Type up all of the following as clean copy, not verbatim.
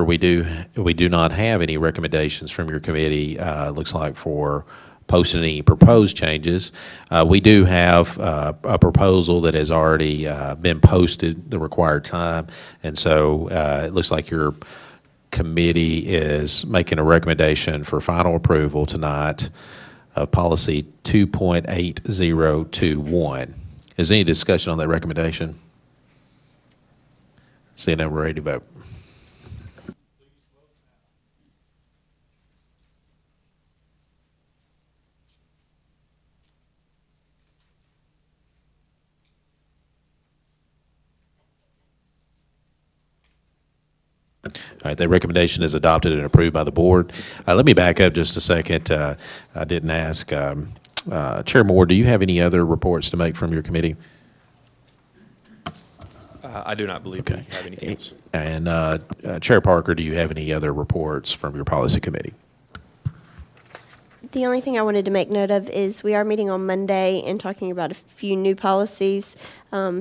we do not have any recommendations from your committee, looks like, for posting any proposed changes. We do have a proposal that has already been posted the required time, and so it looks like your committee is making a recommendation for final approval tonight of policy 2.8021. Is there any discussion on that recommendation? Seeing none, we're ready to vote. All right, that recommendation is adopted and approved by the board. Let me back up just a second. I didn't ask. Chair Moore, do you have any other reports to make from your committee? I do not believe we have anything else. And Chair Parker, do you have any other reports from your policy committee? The only thing I wanted to make note of is we are meeting on Monday and talking about a few new policies,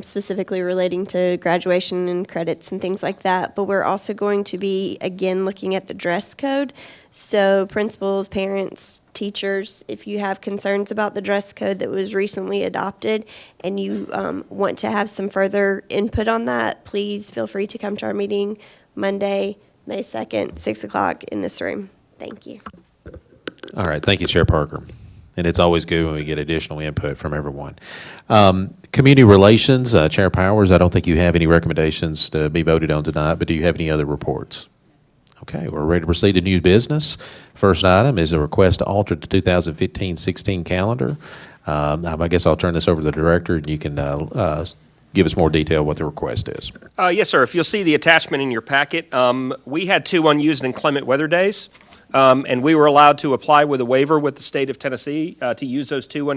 specifically relating to graduation and credits and things like that. But we're also going to be, again, looking at the dress code. So principals, parents, teachers, if you have concerns about the dress code that was recently adopted and you want to have some further input on that, please feel free to come to our meeting Monday, May 2nd, 6 o'clock in this room. Thank you. All right, thank you, Chair Parker. And it's always good when we get additional input from everyone. Community relations, Chair Powers, I don't think you have any recommendations to be voted on tonight, but do you have any other reports? Okay, we're ready to proceed to new business. First item is a request to alter the 2015-16 calendar. I guess I'll turn this over to the director, and you can give us more detail what the request is. Yes, sir. If you'll see the attachment in your packet, we had 2 unused inclement weather days. And we were allowed to apply with a waiver with the state of Tennessee to use those two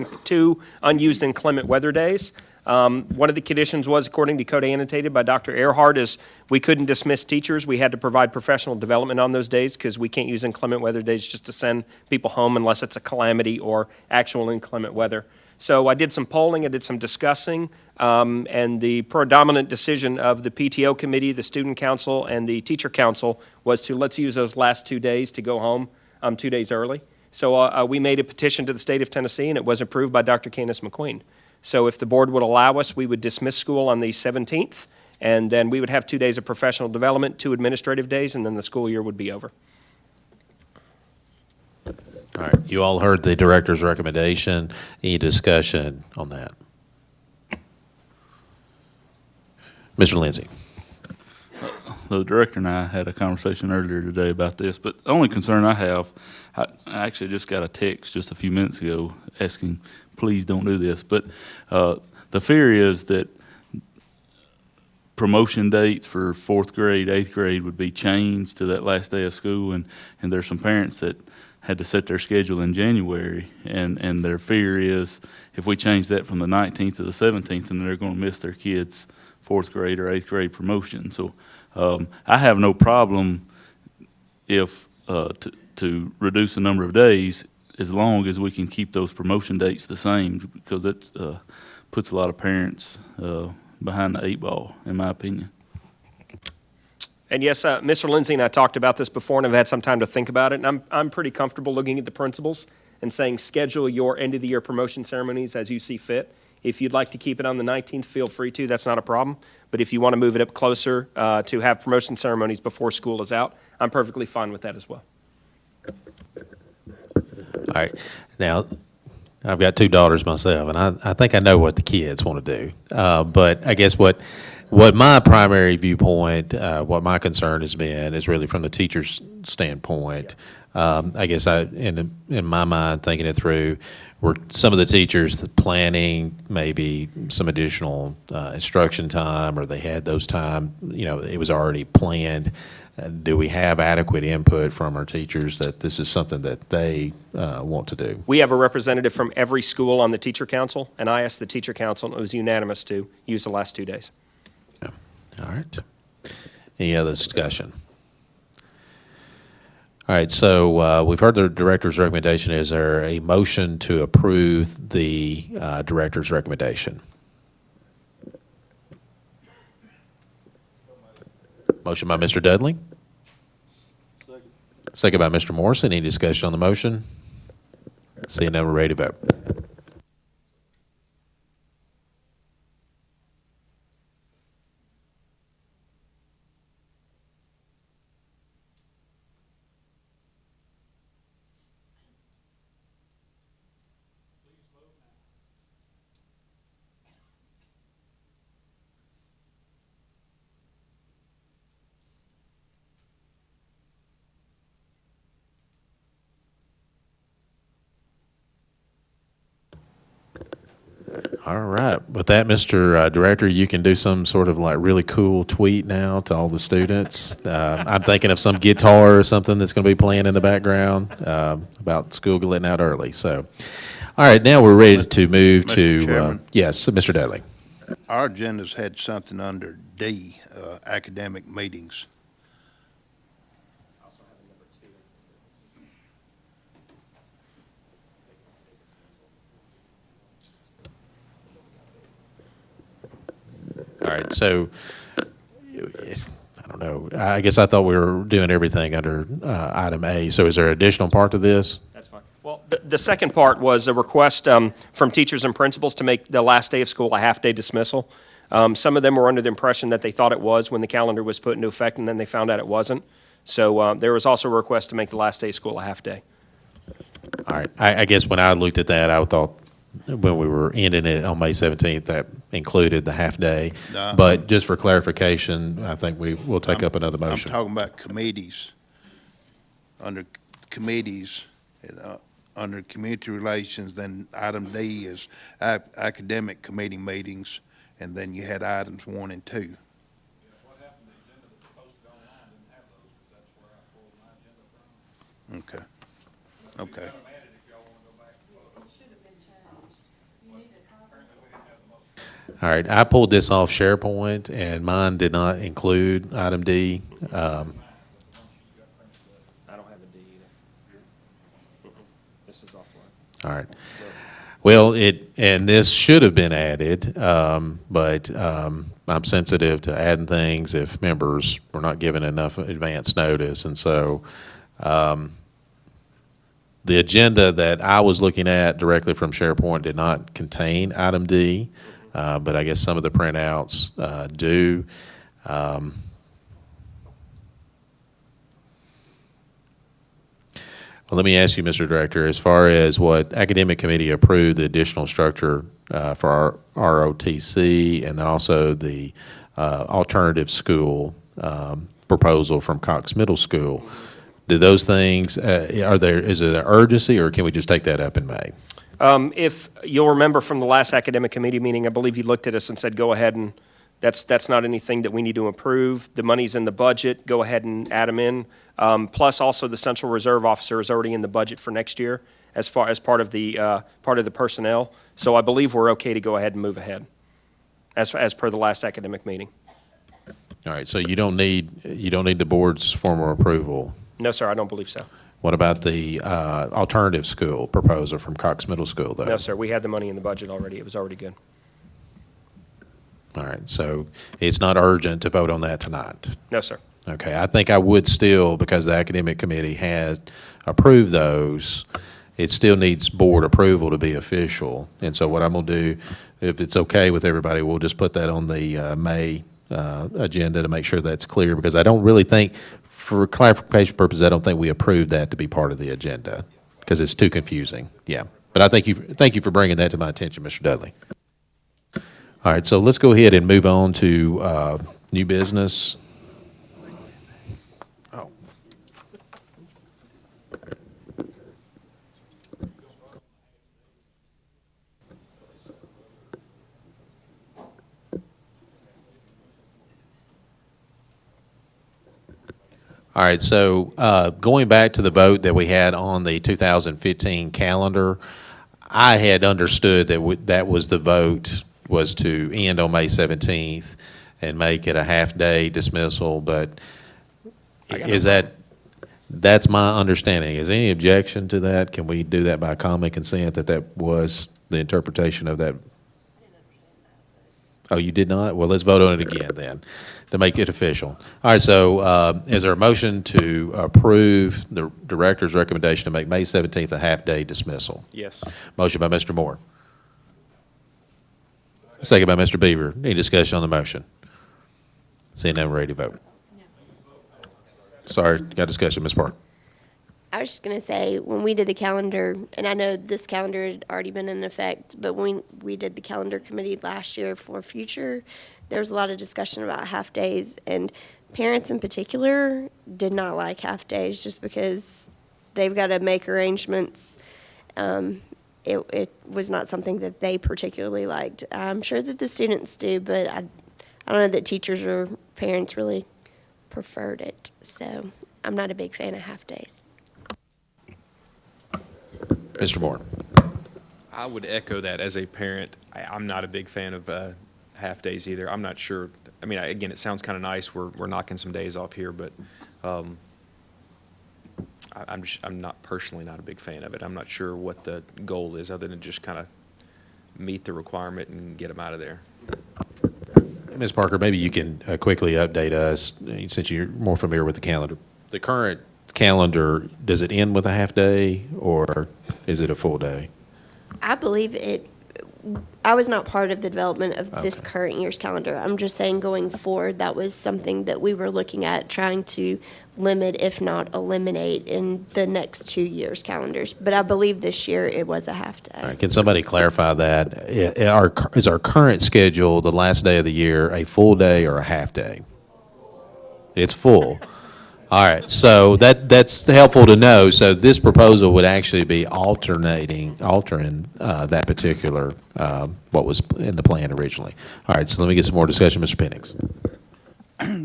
unused inclement weather days. One of the conditions was, according to code annotated by Dr. Earhart, is we couldn't dismiss teachers. We had to provide professional development on those days because we can't use inclement weather days just to send people home unless it's a calamity or actual inclement weather. So I did some polling, I did some discussing, and the predominant decision of the PTO committee, the student council, and the teacher council was to let's use those last 2 days to go home 2 days early. So we made a petition to the state of Tennessee, and it was approved by Dr. Candace McQueen. So if the board would allow us, we would dismiss school on the 17th, and then we would have 2 days of professional development, 2 administrative days, and then the school year would be over. All right, you all heard the director's recommendation. Any discussion on that? Mr. Lindsay. The director and I had a conversation earlier today about this, but the only concern I have, I actually just got a text just a few minutes ago asking, please don't do this. But the fear is that promotion dates for 4th grade, 8th grade would be changed to that last day of school, and there's some parents that had to set their schedule in January, and their fear is if we change that from the 19th to the 17th, then they're going to miss their kids' 4th grade or 8th grade promotion. So I have no problem if to reduce the number of days as long as we can keep those promotion dates the same, because it puts a lot of parents behind the 8 ball, in my opinion. And yes, Mr. Lindsay and I talked about this before, and I've had some time to think about it, and I'm pretty comfortable looking at the principals and saying schedule your end-of-the-year promotion ceremonies as you see fit. If you'd like to keep it on the 19th, feel free to. That's not a problem. But if you want to move it up closer to have promotion ceremonies before school is out, I'm perfectly fine with that as well. All right. Now, I've got 2 daughters myself, and I think I know what the kids want to do. But I guess what my primary viewpoint, what my concern has been, is really from the teacher's standpoint. I guess in my mind, thinking it through, were some of the teachers planning maybe some additional instruction time, or they had those time, it was already planned. Do we have adequate input from our teachers that this is something that they want to do? We have a representative from every school on the teacher council, and I asked the teacher council, and it was unanimous to use the last 2 days. Yeah. All right. Any other discussion? All right, so we've heard the director's recommendation. Is there a motion to approve the director's recommendation? Motion by Mr. Dudley. Second by Mr. Morrison. Any discussion on the motion? Seeing none, we're ready to vote. All right. With that, Mr. Director, you can do some sort of like really cool tweet now to all the students. I'm thinking of some guitar or something that's going to be playing in the background about school letting out early. So, all right, now we're ready to move to, Mr. Chairman? yes, Mr. Dudley. Our agenda's had something under D, academic meetings. All right, so I don't know. I guess I thought we were doing everything under item A. So is there additional part to this? That's fine. Well, the second part was a request from teachers and principals to make the last day of school a half-day dismissal. Some of them were under the impression that they thought it was when the calendar was put into effect, and then they found out it wasn't. So there was also a request to make the last day of school a half-day. All right. I guess when I looked at that, I thought when we were ending it on May 17th, that included the half day. No. But just for clarification, I think we'll take up another I'm motion. talking about committees. Under committees, under community relations, then item D is academic committee meetings, and then you had items 1 and 2. What happened, the agenda that was posted online didn't have those, because that's where I pulled my agenda from. Okay. We Okay. got them added if y'all want to go back and look. It should have been changed. You need a copy. Apparently, we didn't have the most. All right. I pulled this off SharePoint, and mine did not include item D. I don't have a D either. This is offline. All right. Well, and this should have been added, but I'm sensitive to adding things if members were not given enough advance notice. And so the agenda that I was looking at directly from SharePoint did not contain item D, but I guess some of the printouts do. Well, let me ask you, Mr. Director, as far as what academic committee approved the additional structure for our ROTC and then also the alternative school proposal from Cox Middle School, do those things, is it an urgency or can we just take that up in May? If you'll remember from the last academic committee meeting, I believe you looked at us and said, go ahead and, that's not anything that we need to approve. The money's in the budget, go ahead and add them in. Plus also the Central Reserve Officer is already in the budget for next year as far as part of the personnel. So I believe we're okay to go ahead and move ahead as per the last academic meeting. All right, so you don't need the board's formal approval. No, sir, I don't believe so. What about the alternative school proposal from Cox Middle School, though? No, sir, we had the money in the budget already. It was already good. All right, so it's not urgent to vote on that tonight? No, sir. Okay, I think I would still, because the academic committee had approved those, it still needs board approval to be official. And so what I'm going to do, if it's okay with everybody, we'll just put that on the May agenda to make sure that's clear, because I don't really think, for clarification purposes, I don't think we approved that to be part of the agenda, because it's too confusing. Yeah, but I thank you for bringing that to my attention, Mr. Dudley. All right, so let's go ahead and move on to new business. Oh. All right, so going back to the vote that we had on the 2015 calendar, I had understood that that was the vote was to end on May 17th and make it a half-day dismissal, but that's my understanding. Is there any objection to that? Can we do that by common consent, that was the interpretation of that? Oh, you did not? Well, let's vote on it again then, to make it official. All right, so is there a motion to approve the director's recommendation to make May 17th a half-day dismissal? Yes. Motion by Mr. Moore. Second by Mr. Beaver. Any discussion on the motion? Seeing none, we're ready to vote. Sorry, got discussion, Ms. Park. I was just going to say, when we did the calendar, and I know this calendar had already been in effect, but when we did the calendar committee last year for future, there was a lot of discussion about half-days, and parents in particular did not like half-days just because they've got to make arrangements. It was not something that they particularly liked. I'm sure that the students do, but I don't know that teachers or parents really preferred it. So I'm not a big fan of half-days. Mr. Moore. I would echo that as a parent. I'm not a big fan of half-days either. I'm not sure. I mean, again, it sounds kind of nice. We're knocking some days off here, but I'm not personally not a big fan of it. I'm not sure what the goal is other than just kind of meet the requirement and get them out of there. Ms. Parker, maybe you can quickly update us, since you're more familiar with the calendar. The current calendar, does it end with a half-day, or is it a full day? I believe it. I was not part of the development of this Okay. current year's calendar. I'm just saying going forward, that was something that we were looking at trying to limit, if not eliminate, in the next 2 years' calendars. But I believe this year it was a half-day. All right, can somebody clarify that? Is our current schedule, the last day of the year, a full day or a half-day? It's full. All right, so that's helpful to know. So this proposal would actually be altering that particular, what was in the plan originally. All right, so let me get some more discussion, Mr. Pennings.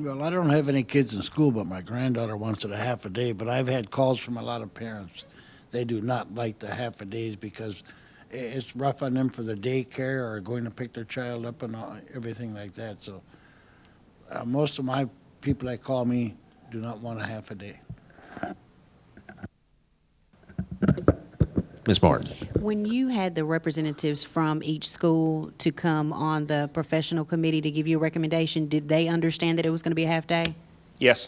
Well, I don't have any kids in school, but my granddaughter wants it a half a day. But I've had calls from a lot of parents. They do not like the half a days because it's rough on them for the daycare or going to pick their child up and everything like that. So most of my people that call me do not want a half a day. Ms. Martin. When you had the representatives from each school to come on the professional committee to give you a recommendation, did they understand that it was going to be a half-day? Yes.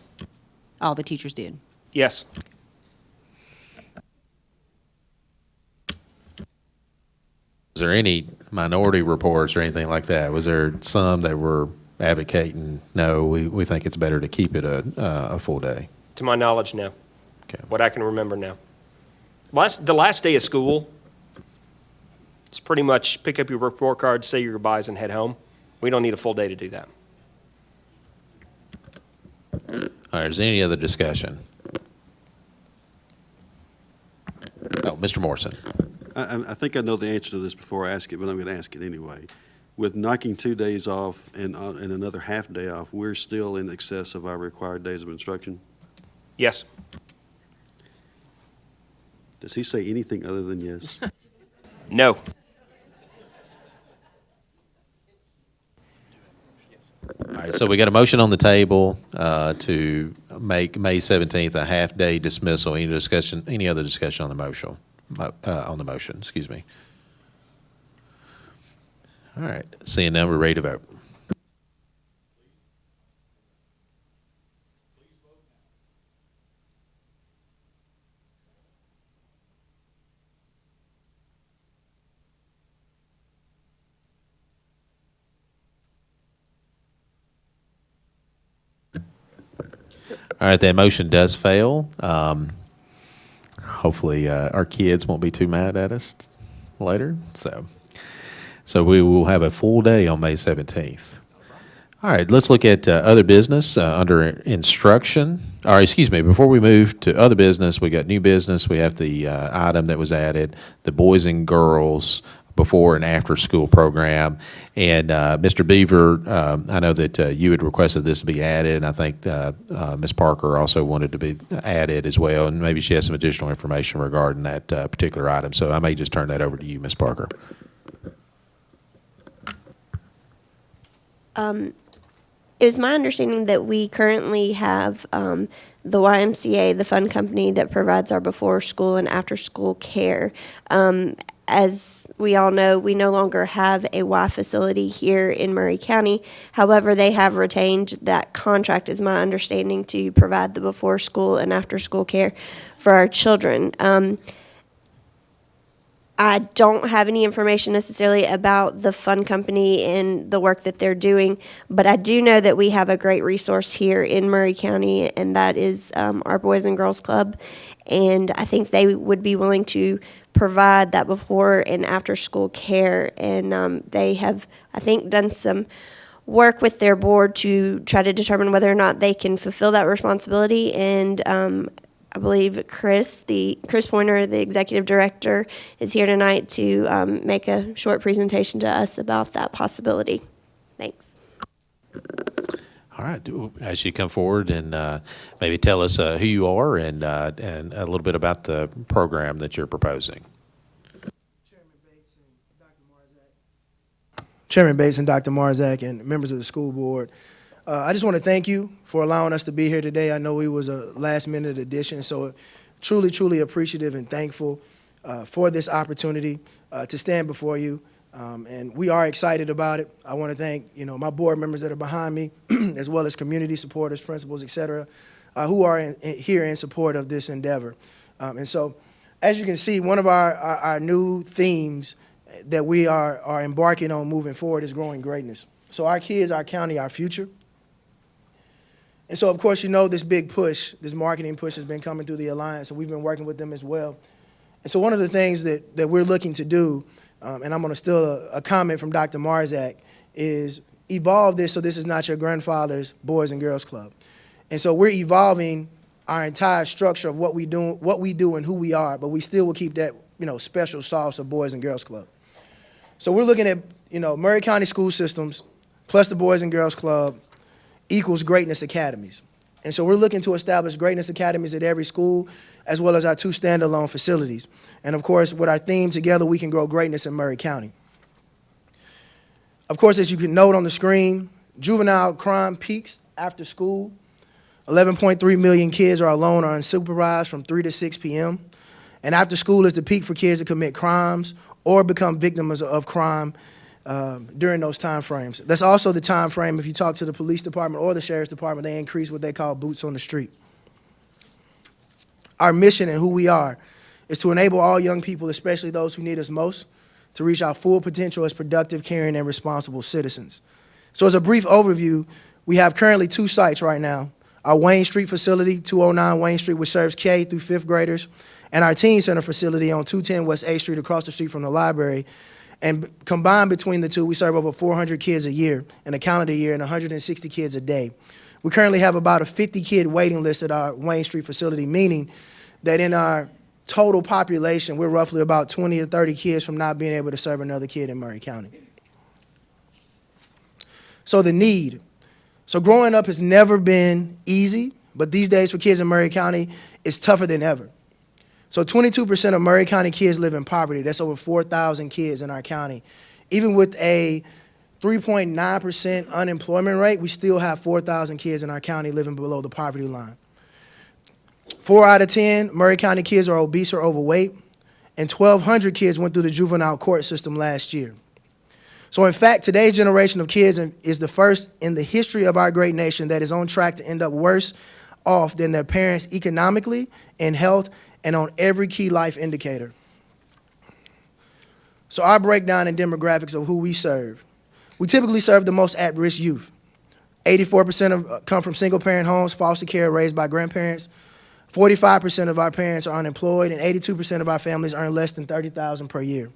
All the teachers did? Yes. Was there any minority reports or anything like that? Was there some that were advocating, no, we think it's better to keep it a full day? To my knowledge, no. Okay. What I can remember now. The last day of school, it's pretty much pick up your report card, say your goodbyes, and head home. We don't need a full day to do that. All right, is there any other discussion? Oh, Mr. Morrison. I think I know the answer to this before I ask it, but I'm going to ask it anyway. With knocking 2 days off and another half day off, we're still in excess of our required days of instruction? Yes. Does he say anything other than yes? No. All right, so we got a motion on the table to make May 17th a half-day dismissal. Any discussion, any other discussion on the motion? Excuse me. All right, seeing none, we're ready to vote. All right, that motion does fail. Hopefully, our kids won't be too mad at us later. So we will have a full day on May 17th. All right, let's look at other business under instruction. Or excuse me, before we move to other business, we got new business. We have the item that was added, the boys and girls before and after school program. And Mr. Beaver, I know that you had requested this to be added, and I think Ms. Parker also wanted to be added as well, and maybe she has some additional information regarding that particular item. So I may just turn that over to you, Ms. Parker. It was my understanding that we currently have the YMCA, the fund company that provides our before school and after school care. as we all know, we no longer have a Y facility here in Murray County. However, they have retained that contract, is my understanding, to provide the before school and after school care for our children. I don't have any information necessarily about the fund company and the work that they're doing, but I do know that we have a great resource here in Murray County, and that is our Boys and Girls Club. And I think they would be willing to provide that before and after school care. And they have, I think, done some work with their board to try to determine whether or not they can fulfill that responsibility. And I believe Chris Pointer, the executive director, is here tonight to make a short presentation to us about that possibility. Thanks. All right, as you come forward and maybe tell us who you are and a little bit about the program that you're proposing. Chairman Bates and Dr. Marzak and members of the school board. I just want to thank you for allowing us to be here today. I know it was a last-minute addition, so truly, truly appreciative and thankful for this opportunity to stand before you. And we are excited about it. I want to thank, my board members that are behind me, as well as community supporters, principals, et cetera, who are here in support of this endeavor. And so, as you can see, one of our new themes that we are embarking on moving forward is growing greatness. So our kids, our county, our future. And so, of course, this big push, this marketing push has been coming through the Alliance, and we've been working with them as well. And so one of the things that we're looking to do, and I'm going to steal a comment from Dr. Marzak, is evolve this so this is not your grandfather's Boys and Girls Club. And so we're evolving our entire structure of what we do and who we are, but we still will keep that, special sauce of Boys and Girls Club. So we're looking at, Murray County school systems plus the Boys and Girls Club equals Greatness Academies. And so we're looking to establish Greatness Academies at every school, as well as our 2 standalone facilities. And of course, with our theme, Together We Can Grow Greatness in Murray County. Of course, as you can note on the screen, juvenile crime peaks after school. 11.3 million kids are alone or unsupervised from 3 to 6 p.m. And after school is the peak for kids to commit crimes or become victims of crime during those time frames. That's also the time frame, if you talk to the police department or the sheriff's department, they increase what they call boots on the street. Our mission and who we are is to enable all young people, especially those who need us most, to reach our full potential as productive, caring, and responsible citizens. So as a brief overview, we have currently 2 sites right now. Our Wayne Street facility, 209 Wayne Street, which serves K through 5th graders, and our Teen Center facility on 210 West A Street across the street from the library. And combined between the two, we serve over 400 kids a year in a calendar year and 160 kids a day. We currently have about a 50-kid waiting list at our Wayne Street facility, meaning that in our total population, we're roughly about 20 to 30 kids from not being able to serve another kid in Murray County. So the need. So growing up has never been easy, but these days for kids in Murray County, it's tougher than ever. So 22% of Murray County kids live in poverty. That's over 4,000 kids in our county. Even with a 3.9% unemployment rate, we still have 4,000 kids in our county living below the poverty line. 4 out of 10 Murray County kids are obese or overweight, and 1,200 kids went through the juvenile court system last year. So in fact, today's generation of kids is the first in the history of our great nation that is on track to end up worse off than their parents economically, in health, and on every key life indicator. So our breakdown and demographics of who we serve. We typically serve the most at-risk youth. 84% come from single-parent homes, foster care, raised by grandparents. 45% of our parents are unemployed, and 82% of our families earn less than $30,000 per year.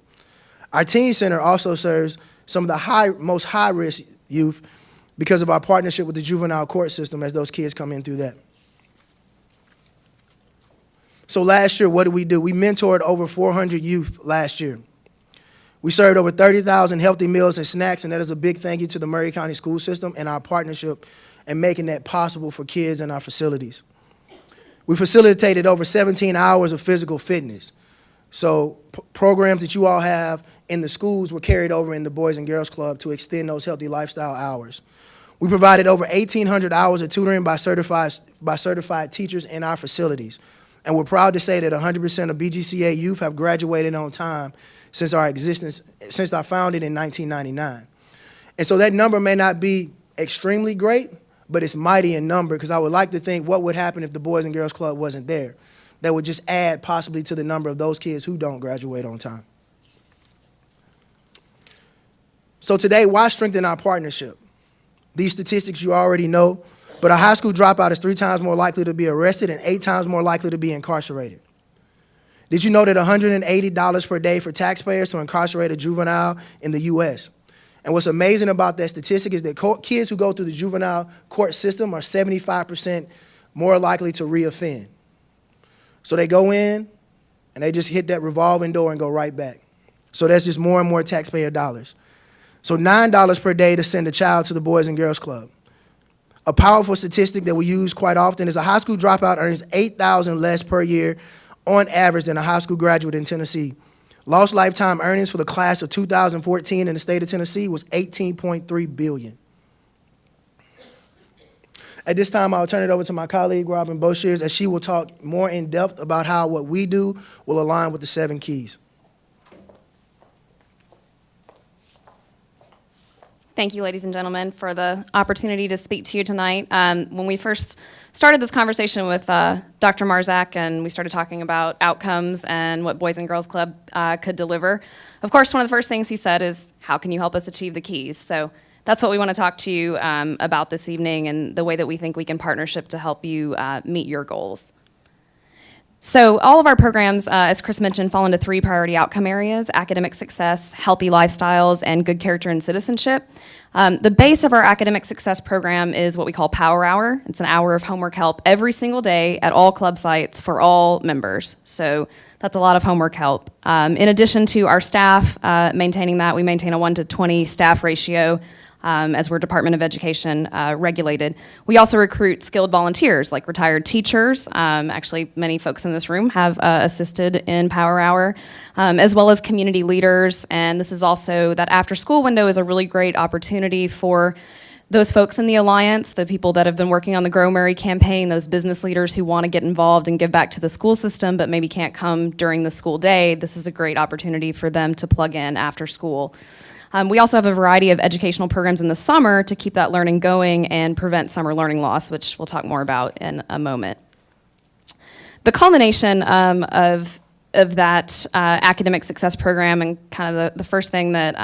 Our Teen Center also serves some of the most high-risk youth because of our partnership with the juvenile court system as those kids come in through that. So last year, what did? We mentored over 400 youth last year. We served over 30,000 healthy meals and snacks, and that is a big thank you to the Murray County school system and our partnership in making that possible for kids in our facilities. We facilitated over 17 hours of physical fitness. So programs that you all have in the schools were carried over in the Boys and Girls Club to extend those healthy lifestyle hours. We provided over 1,800 hours of tutoring by certified teachers in our facilities. And we're proud to say that 100% of BGCA youth have graduated on time since our existence, since our founding in 1999. And so that number may not be extremely great, but it's mighty in number, because I would like to think what would happen if the Boys and Girls Club wasn't there. That would just add possibly to the number of those kids who don't graduate on time. So today, why strengthen our partnership? These statistics you already know, but a high school dropout is 3 times more likely to be arrested and 8 times more likely to be incarcerated. Did you know that $180 per day for taxpayers to incarcerate a juvenile in the U.S.? And what's amazing about that statistic is that kids who go through the juvenile court system are 75% more likely to reoffend. So they go in and they just hit that revolving door and go right back. So that's just more and more taxpayer dollars. So $9 per day to send a child to the Boys and Girls Club. A powerful statistic that we use quite often is a high school dropout earns $8,000 less per year on average than a high school graduate in Tennessee. Lost lifetime earnings for the class of 2014 in the state of Tennessee was $18.3 billion. At this time, I'll turn it over to my colleague, Robin Boshears, as she will talk more in depth about how what we do will align with the 7 keys. Thank you, ladies and gentlemen, for the opportunity to speak to you tonight. When we first started this conversation with Dr. Marzak and we started talking about outcomes and what Boys and Girls Club could deliver, of course, one of the first things he said is, how can you help us achieve the keys? So that's what we want to talk to you about this evening, and the way that we think we can partnership to help you meet your goals. So all of our programs, as Chris mentioned, fall into 3 priority outcome areas: academic success, healthy lifestyles, and good character and citizenship. The base of our academic success program is what we call Power Hour. It's an hour of homework help every single day at all club sites for all members. So that's a lot of homework help. In addition to our staff maintaining that, we maintain a 1-to-20 staff ratio. As we're Department of Education regulated. We also recruit skilled volunteers like retired teachers. Actually, many folks in this room have assisted in Power Hour, as well as community leaders. And this is also, that after school window is a really great opportunity for those folks in the Alliance, the people that have been working on the Grow Murray campaign, those business leaders who want to get involved and give back to the school system but maybe can't come during the school day. This is a great opportunity for them to plug in after school. We also have a variety of educational programs in the summer to keep that learning going and prevent summer learning loss, which we'll talk more about in a moment. The culmination of that academic success program, and kind of the first thing that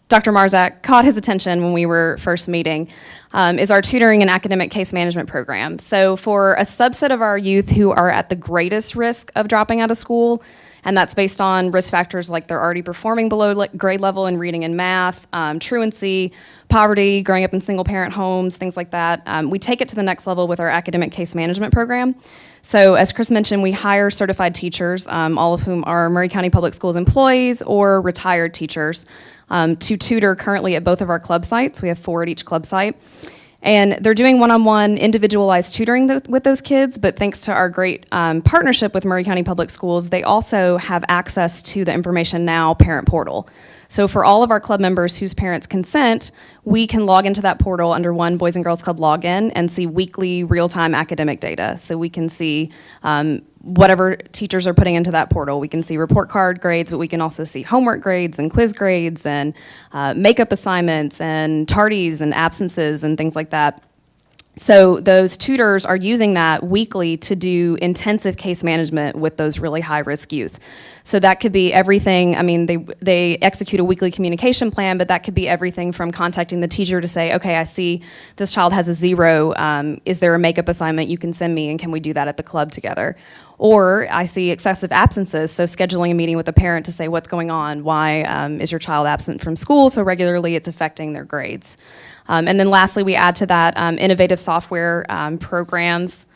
Dr. Marzak caught his attention when we were first meeting, is our tutoring and academic case management program. So for a subset of our youth who are at the greatest risk of dropping out of school, and that's based on risk factors like they're already performing below grade level in reading and math, truancy, poverty, growing up in single-parent homes, things like that. We take it to the next level with our academic case management program. So as Chris mentioned, we hire certified teachers, all of whom are Murray County Public Schools employees or retired teachers, to tutor currently at both of our club sites. We have 4 at each club site. And they're doing one-on-one individualized tutoring with those kids, but thanks to our great partnership with Murray County Public Schools, they also have access to the Information Now parent portal. So for all of our club members whose parents consent, we can log into that portal under one Boys and Girls Club login and see weekly real-time academic data. So we can see whatever teachers are putting into that portal. We can see report card grades, but we can also see homework grades and quiz grades and makeup assignments and tardies and absences and things like that. So those tutors are using that weekly to do intensive case management with those really high-risk youth. So that could be everything. I mean, they execute a weekly communication plan, but that could be everything from contacting the teacher to say, okay, I see this child has a 0. Is there a makeup assignment you can send me, and can we do that at the club together? Or I see excessive absences, so scheduling a meeting with a parent to say what's going on. Why is your child absent from school so regularly it's affecting their grades? And then lastly, we add to that innovative software programs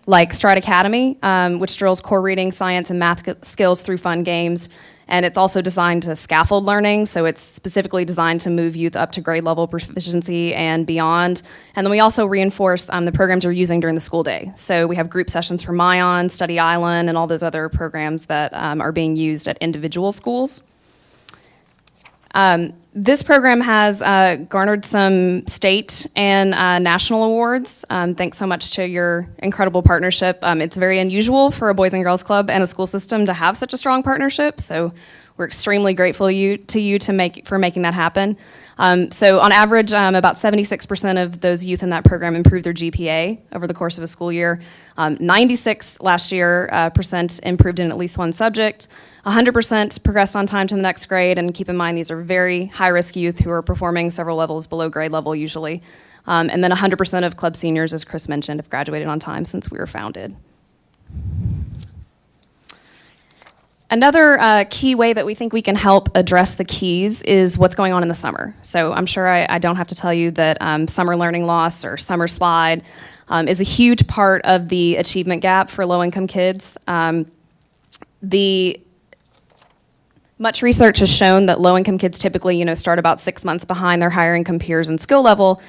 like Stride Academy, which drills core reading, science, and math skills through fun games. And it's also designed to scaffold learning, so it's specifically designed to move youth up to grade level proficiency and beyond. And then we also reinforce the programs we're using during the school day. So we have group sessions for Myon, Study Island, and all those other programs that are being used at individual schools. This program has garnered some state and national awards. Thanks so much to your incredible partnership. It's very unusual for a Boys and Girls Club and a school system to have such a strong partnership, so we're extremely grateful for making that happen. So on average, about 76% of those youth in that program improved their GPA over the course of a school year. 96 last year percent improved in at least one subject. 100% progressed on time to the next grade, and keep in mind these are very high-risk youth who are performing several levels below grade level usually. And then 100% of club seniors, as Chris mentioned, have graduated on time since we were founded. Another key way that we think we can help address the keys is what's going on in the summer. So I'm sure I don't have to tell you that summer learning loss or summer slide is a huge part of the achievement gap for low-income kids. Much research has shown that low-income kids typically, start about 6 months behind their higher-income peers in skill level.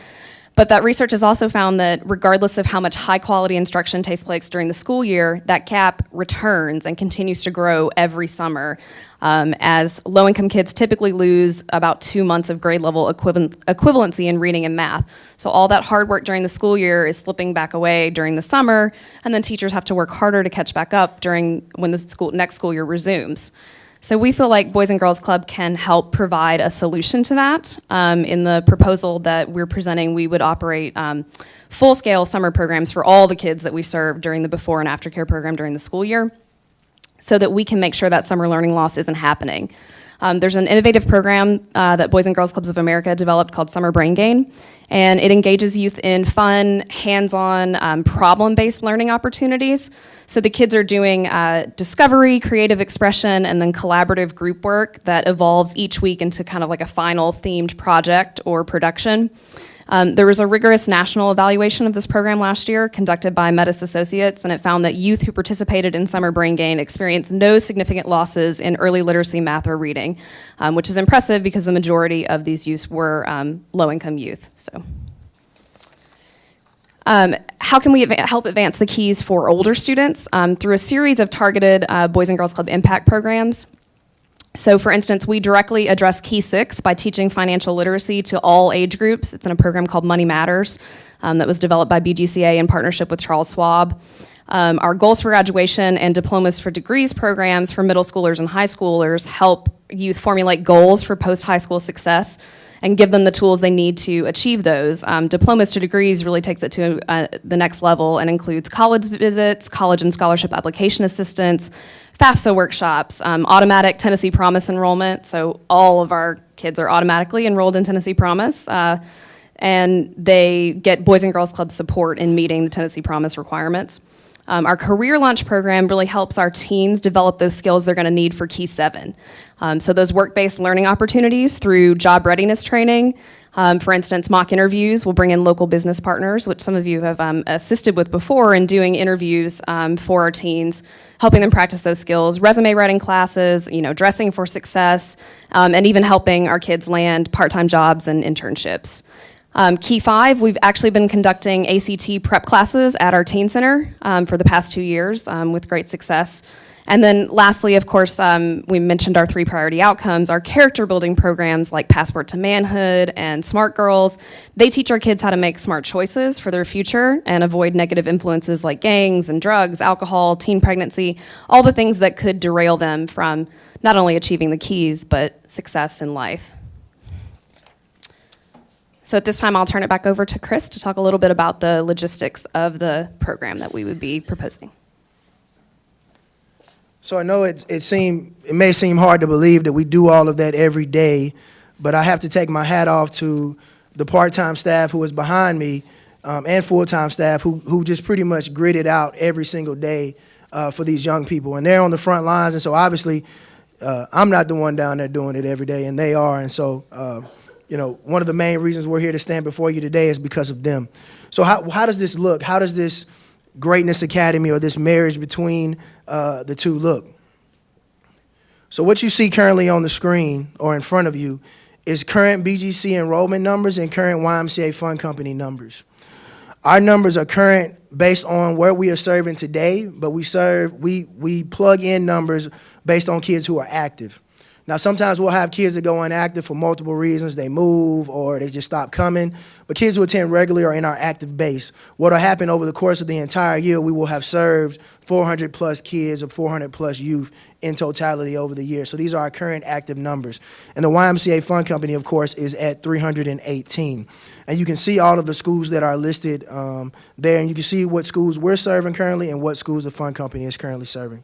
But that research has also found that regardless of how much high-quality instruction takes place during the school year, that gap returns and continues to grow every summer, as low-income kids typically lose about 2 months of grade level equivalency in reading and math. So all that hard work during the school year is slipping back away during the summer, and then teachers have to work harder to catch back up when the next school year resumes. So we feel like Boys and Girls Club can help provide a solution to that. In the proposal that we're presenting, we would operate full-scale summer programs for all the kids that we serve during the before and after care program during the school year, so that we can make sure that summer learning loss isn't happening. There's an innovative program that Boys and Girls Clubs of America developed called Summer Brain Gain, and it engages youth in fun, hands-on, problem-based learning opportunities. So the kids are doing discovery, creative expression, and then collaborative group work that evolves each week into kind of like a final themed project or production. There was a rigorous national evaluation of this program last year conducted by Metis Associates, and it found that youth who participated in Summer Brain Gain experienced no significant losses in early literacy, math, or reading, which is impressive because the majority of these youth were low-income youth. So, how can we help advance the keys for older students? Through a series of targeted Boys and Girls Club impact programs. So for instance, we directly address Key 6 by teaching financial literacy to all age groups. It's in a program called Money Matters that was developed by BGCA in partnership with Charles Schwab. Our Goals for Graduation and Diplomas for Degrees programs for middle schoolers and high schoolers help youth formulate goals for post-high school success and give them the tools they need to achieve those. Diplomas to Degrees really takes it to the next level and includes college visits, college and scholarship application assistance, FAFSA workshops, automatic Tennessee Promise enrollment, so all of our kids are automatically enrolled in Tennessee Promise, and they get Boys and Girls Club support in meeting the Tennessee Promise requirements. Our Career Launch program really helps our teens develop those skills they're going to need for Key 7. So those work-based learning opportunities through job readiness training, for instance, mock interviews will bring in local business partners, which some of you have assisted with before in doing interviews for our teens, helping them practice those skills, resume writing classes, dressing for success, and even helping our kids land part-time jobs and internships. Key 5, we've actually been conducting ACT prep classes at our teen center for the past 2 years with great success. And then lastly, of course, we mentioned our 3 priority outcomes. Our character building programs like Passport to Manhood and Smart Girls, they teach our kids how to make smart choices for their future and avoid negative influences like gangs and drugs, alcohol, teen pregnancy, all the things that could derail them from not only achieving the keys, but success in life. So at this time, I'll turn it back over to Chris to talk a little bit about the logistics of the program that we would be proposing. So I know it may seem hard to believe that we do all of that every day, but I have to take my hat off to the part-time staff who is behind me and full-time staff who just pretty much grit it out every single day for these young people. And they're on the front lines, and so obviously I'm not the one down there doing it every day, and they are. And so, one of the main reasons we're here to stand before you today is because of them. So how does this look? How does this Greatness Academy or this marriage between the two look? So what you see currently on the screen or in front of you is current BGC enrollment numbers and current YMCA Fund Company numbers. Our numbers are current based on where we are serving today, but we plug in numbers based on kids who are active. Now, sometimes we'll have kids that go inactive for multiple reasons. They move or they just stop coming. But kids who attend regularly are in our active base. What will happen over the course of the entire year, we will have served 400 plus kids or 400 plus youth in totality over the year. So these are our current active numbers. And the YMCA Fund Company, of course, is at 318. And you can see all of the schools that are listed there, and you can see what schools we're serving currently and what schools the Fund Company is currently serving.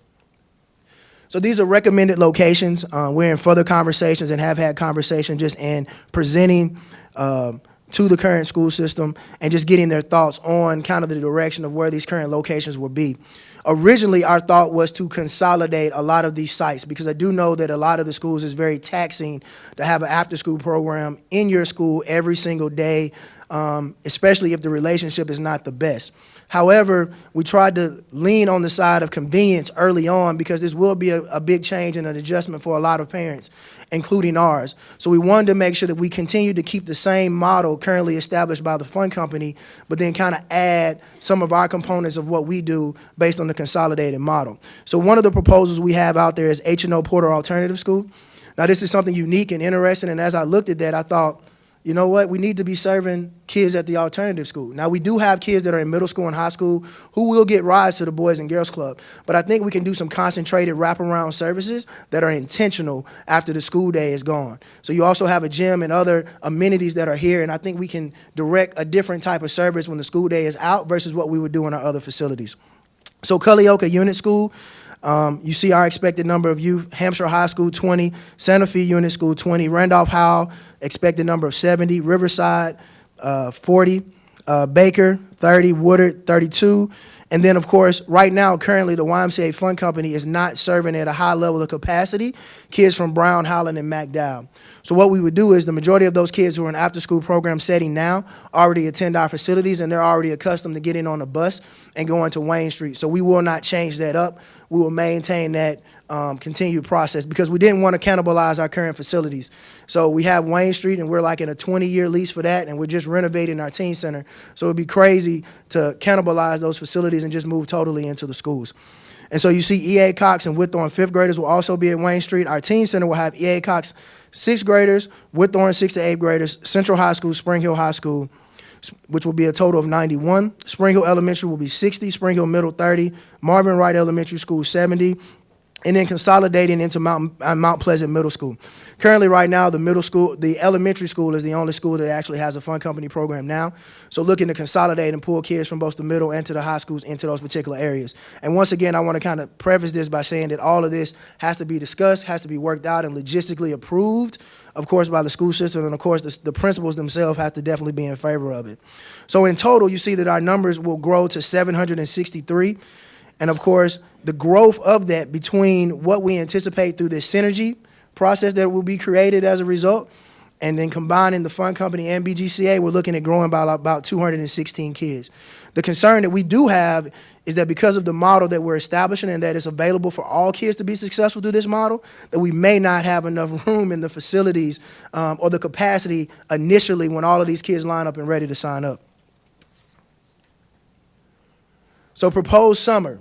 So these are recommended locations. We're in further conversations and have had conversations just in presenting to the current school system and just getting their thoughts on kind of the direction of where these current locations will be. Originally, our thought was to consolidate a lot of these sites because I do know that a lot of the schools is very taxing to have an after-school program in your school every single day, especially if the relationship is not the best. However, we tried to lean on the side of convenience early on because this will be a big change and an adjustment for a lot of parents, including ours. So we wanted to make sure that we continue to keep the same model currently established by the Fund Company, but then kind of add some of our components of what we do based on the consolidated model. So one of the proposals we have out there is H&O Porter Alternative School. Now this is something unique and interesting, and as I looked at that, I thought, you know what, we need to be serving kids at the alternative school. Now, we do have kids that are in middle school and high school who will get rides to the Boys and Girls Club, but I think we can do some concentrated wraparound services that are intentional after the school day is gone. So you also have a gym and other amenities that are here, and I think we can direct a different type of service when the school day is out versus what we would do in our other facilities. So Culleoka Unit School, you see our expected number of youth. Hampshire High School, 20. Santa Fe Unit School, 20. Randolph-Howell, expected number of 70. Riverside, 40. Baker, 30. Woodard, 32. And then, of course, right now, currently, the YMCA Fund Company is not serving at a high level of capacity kids from Brown, Holland, and McDowell. So what we would do is the majority of those kids who are in after-school program setting now already attend our facilities, and they're already accustomed to getting on a bus and going to Wayne Street. So we will not change that up. We will maintain that continued process because we didn't want to cannibalize our current facilities. So we have Wayne Street, and we're like in a 20-year lease for that, and we're just renovating our teen center. So it'd be crazy to cannibalize those facilities and just move totally into the schools. And so you see E.A. Cox and Whitthorne 5th graders will also be at Wayne Street. Our teen center will have E.A. Cox 6th graders, Whitthorne 6th to 8th graders, Central High School, Spring Hill High School, which will be a total of 91. Spring Hill Elementary will be 60, Spring Hill Middle 30, Marvin Wright Elementary School 70, and then consolidating into Mount Pleasant Middle School. Currently, right now, the elementary school is the only school that actually has a Fund Company program now. So looking to consolidate and pull kids from both the middle and to the high schools into those particular areas. And once again, I want to kind of preface this by saying that all of this has to be discussed, has to be worked out and logistically approved, of course, by the school system, and of course, the principals themselves have to definitely be in favor of it. So in total, you see that our numbers will grow to 763. And of course, the growth of that between what we anticipate through this synergy process that will be created as a result, and then combining the Fund Company and BGCA, we're looking at growing by about 216 kids. The concern that we do have is that because of the model that we're establishing and that it's available for all kids to be successful through this model, that we may not have enough room in the facilities or the capacity initially when all of these kids line up and ready to sign up. So proposed summer.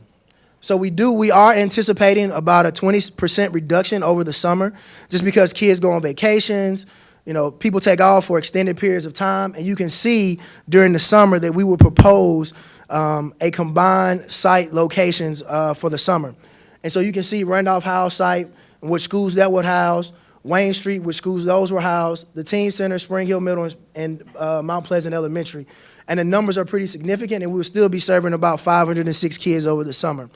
So we are anticipating about a 20% reduction over the summer just because kids go on vacations, you know, people take off for extended periods of time, and you can see during the summer that we will propose a combined site locations for the summer. And so you can see Randolph-Howell site, which schools that would house, Wayne Street, which schools those were housed, the Teen Center, Spring Hill Middle, and Mount Pleasant Elementary. And the numbers are pretty significant, and we'll still be serving about 506 kids over the summer.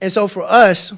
And so for us,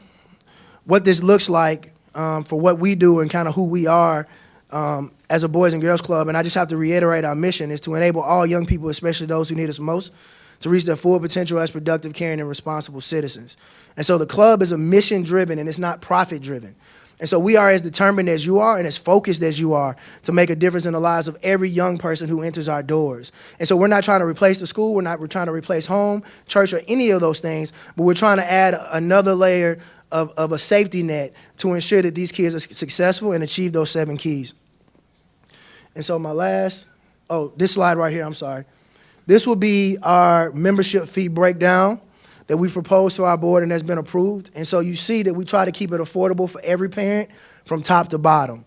what this looks like for what we do and kind of who we are as a Boys and Girls Club, and I just have to reiterate our mission, is to enable all young people, especially those who need us most, to reach their full potential as productive, caring, and responsible citizens. And so the club is a mission-driven, and it's not profit-driven. And so we are as determined as you are and as focused as you are to make a difference in the lives of every young person who enters our doors. And so we're not trying to replace the school, we're trying to replace home, church, or any of those things, but we're trying to add another layer of a safety net to ensure that these kids are successful and achieve those 7 keys. And so my last, this slide right here, I'm sorry. This will be our membership fee breakdown. that we proposed to our board and has been approved. And so you see that we try to keep it affordable for every parent from top to bottom.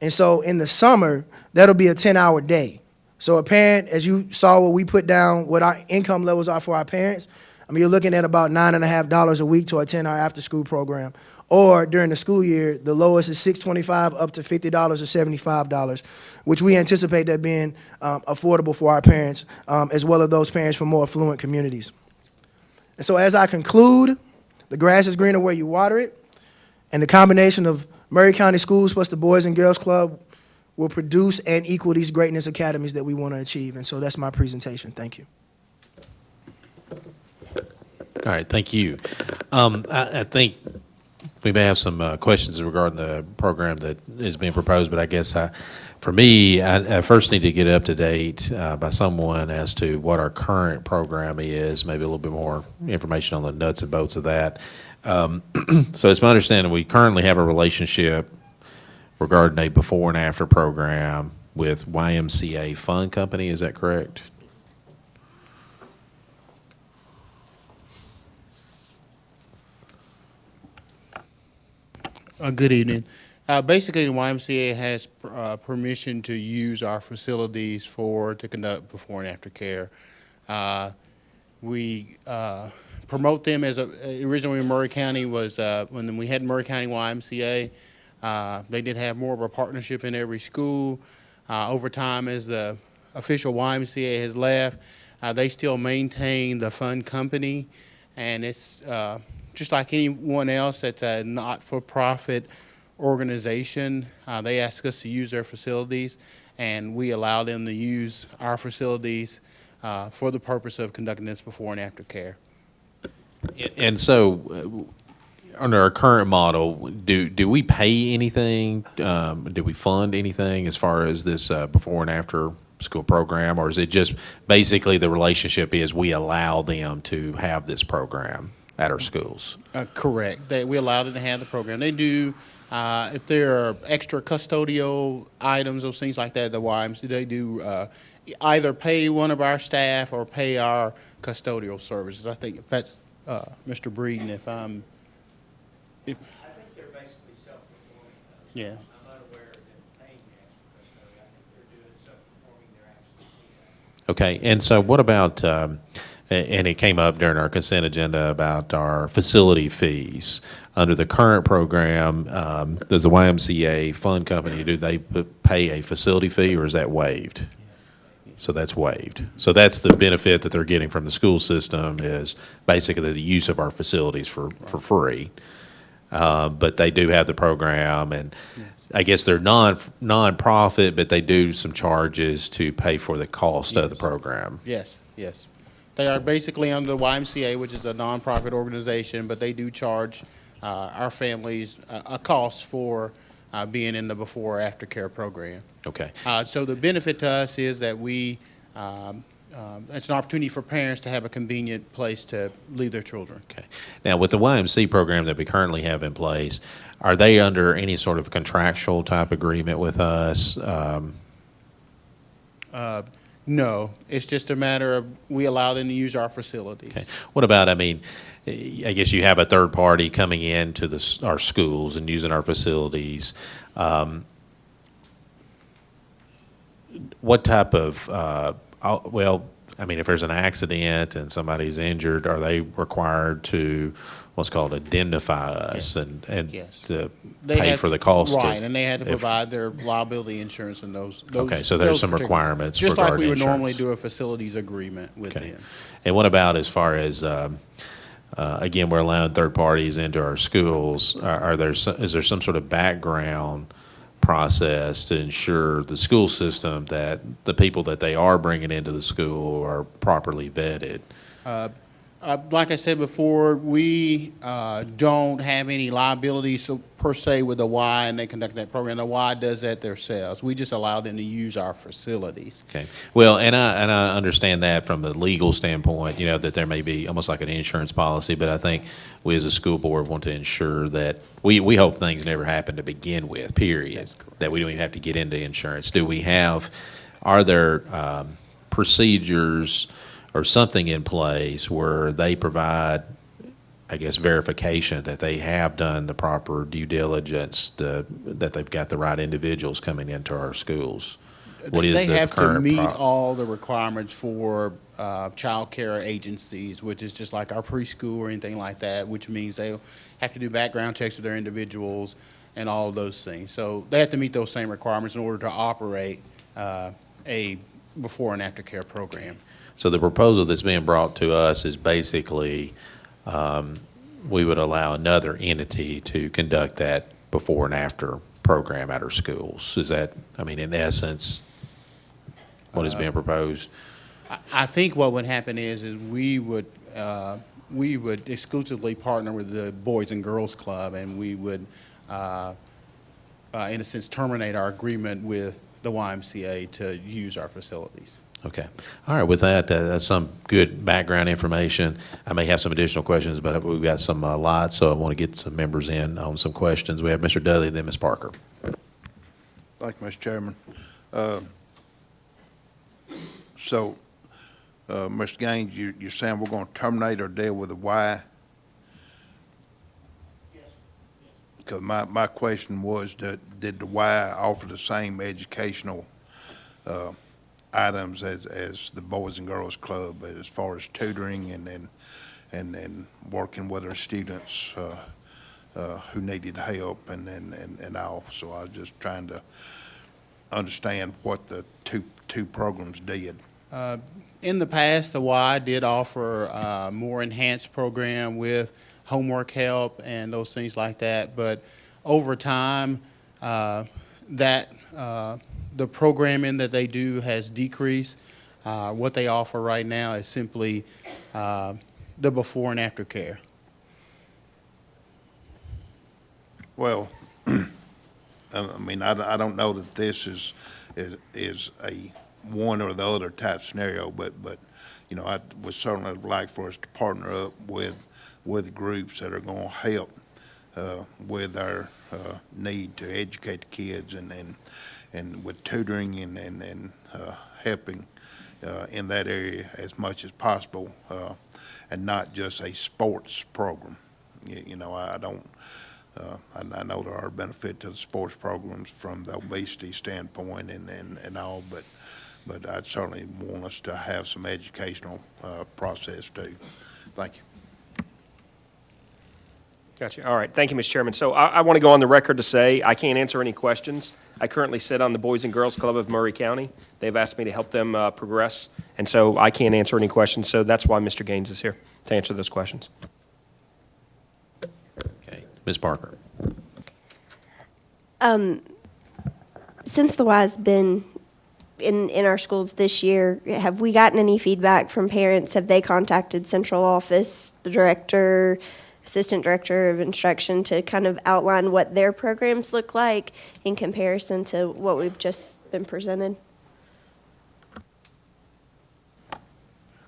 And so in the summer, that'll be a 10-hour day. So a parent, as you saw what we put down, what our income levels are for our parents, I mean, you're looking at about $9.50 a week to a 10-hour after-school program. Or during the school year, the lowest is $6.25 up to $50 or $75, which we anticipate that being affordable for our parents, as well as those parents from more affluent communities. And so as I conclude, the grass is greener where you water it, and the combination of Murray County Schools plus the Boys and Girls Club will produce and equal these greatness academies that we want to achieve. And so that's my presentation. Thank you. All right, thank you. I think we may have some questions regarding the program that is being proposed, but I guess for me, I first need to get up to date by someone as to what our current program is, maybe a little bit more information on the nuts and bolts of that. So it's my understanding we currently have a relationship regarding a before and after program with YMCA Fund Company, is that correct? Good evening. Basically, the YMCA has permission to use our facilities to conduct before and after care. We promote them as originally Murray County was, when we had Murray County YMCA, they did have more of a partnership in every school. Over time, as the official YMCA has left, they still maintain the fund company, and it's just like anyone else that's a not-for-profit organization. They ask us to use their facilities, and we allow them to use our facilities for the purpose of conducting this before and after care. And so, under our current model, do we pay anything? Do we fund anything as far as this before and after school program, or is it just basically the relationship is we allow them to have this program at our schools? Correct. We allow them to have the program. They do, if there are extra custodial items, those things like that, the YMCA, they do either pay one of our staff or pay our custodial services. I think if that's Mr. Breeden, if I'm... I think they're basically self-performing. Yeah. I'm not aware of them paying the extra custodial. I think they're doing self-performing. They're actually... Okay, and so what about... and it came up during our consent agenda about our facility fees. Under the current program, does the YMCA Fund Company, do they pay a facility fee, or is that waived? So that's waived. So that's the benefit that they're getting from the school system is basically the use of our facilities for free. But they do have the program, and I guess they're non-profit, but they do some charges to pay for the cost of the program. Yes, yes. They are basically under the YMCA, which is a nonprofit organization, but they do charge our families a cost for being in the before or after care program. Okay. So the benefit to us is that it's an opportunity for parents to have a convenient place to leave their children. Okay. Now, with the YMC program that we currently have in place, are they under any sort of contractual type agreement with us? No, it's just a matter of we allow them to use our facilities. Okay. What about, I mean, I guess you have a third party coming into our schools and using our facilities. What type of, well, I mean, if there's an accident and somebody's injured, are they required to what's called indemnify us and Yes. to pay for the cost? Right, and they had to provide their liability insurance and those okay, so there's some particular requirements just like we would insurance. normally do a facilities agreement with Okay. them. And what about as far as, again, we're allowing third parties into our schools. Is there some sort of background process to ensure the school system that the people that they are bringing into the school are properly vetted? Like I said before, we don't have any liabilities per se with the Y, and they conduct that program. The Y does that themselves. We just allow them to use our facilities. Okay. Well, and I understand that from the legal standpoint, that there may be almost like an insurance policy, but I think we as a school board want to ensure that we hope things never happen to begin with, period. That we don't even have to get into insurance. Are there procedures or something in place where they provide I guess, verification that they have done the proper due diligence, that they've got the right individuals coming into our schools? What is They the have to current meet all the requirements for child care agencies, which is just like our preschool or anything like that, which means they have to do background checks of their individuals and all of those things. So they have to meet those same requirements in order to operate a before and after care program. So the proposal that's being brought to us is basically, we would allow another entity to conduct that before and after program at our schools. Is that, I mean, in essence, what is being proposed? I think what would happen is we would exclusively partner with the Boys and Girls Club, and we would, in a sense, terminate our agreement with the YMCA to use our facilities. Okay. All right. With that, that's some good background information. I may have some additional questions, but we've got some lots, so I want to get some members in on some questions. We have Mr. Dudley, then Ms. Parker. Thank you, Mr. Chairman. Mr. Gaines, you're saying we're going to terminate our deal with the Y? Yes. Because my question was, did the Y offer the same educational items as the Boys and Girls Club as far as tutoring and working with our students who needed help and all? So I was just trying to understand what the two programs did. In the past, the Y did offer a more enhanced program with homework help and those things like that, but over time, the programming that they do has decreased. What they offer right now is simply the before and after care. Well, I mean, I don't know that this is a one or the other type scenario, but you know, I would certainly like for us to partner up with groups that are going to help with our need to educate the kids and with tutoring and helping in that area as much as possible, and not just a sports program. You know, I know there are benefits to the sports programs from the obesity standpoint and all, but I'd certainly want us to have some educational process too. Thank you. Gotcha. All right. Thank you, Mr. Chairman. So I want to go on the record to say I can't answer any questions. I currently sit on the Boys and Girls Club of Murray County. They've asked me to help them progress, and so I can't answer any questions. So that's why Mr. Gaines is here, to answer those questions. Okay. Ms. Parker. Since the Y's been in our schools this year, have we gotten any feedback from parents? Have they contacted central office, the director, assistant director of instruction, to kind of outline what their programs look like in comparison to what we've just been presented?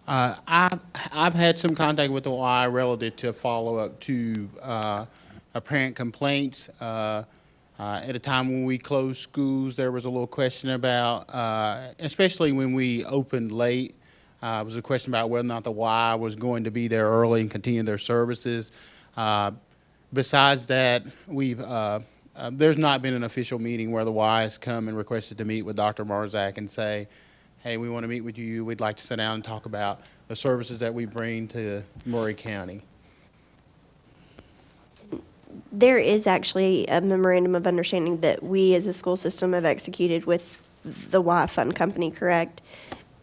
I've had some contact with the Y relative to follow-up to parent complaints. At a time when we closed schools, there was a little question about, especially when we opened late, it was a question about whether or not the Y was going to be there early and continue their services. Besides that, there's not been an official meeting where the Y has come and requested to meet with Dr. Marzak and say, hey, we want to meet with you. We'd like to sit down and talk about the services that we bring to Murray County. There is actually a memorandum of understanding that we as a school system have executed with the Y Fund Company, correct?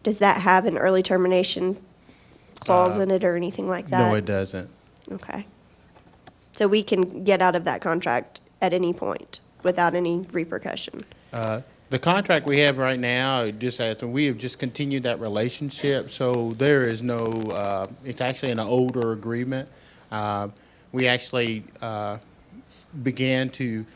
Does that have an early termination clause in it or anything like that? No, it doesn't. Okay. So we can get out of that contract at any point without any repercussion? The contract we have right now, just as we have just continued that relationship, so there is no, it's actually an older agreement. We actually began to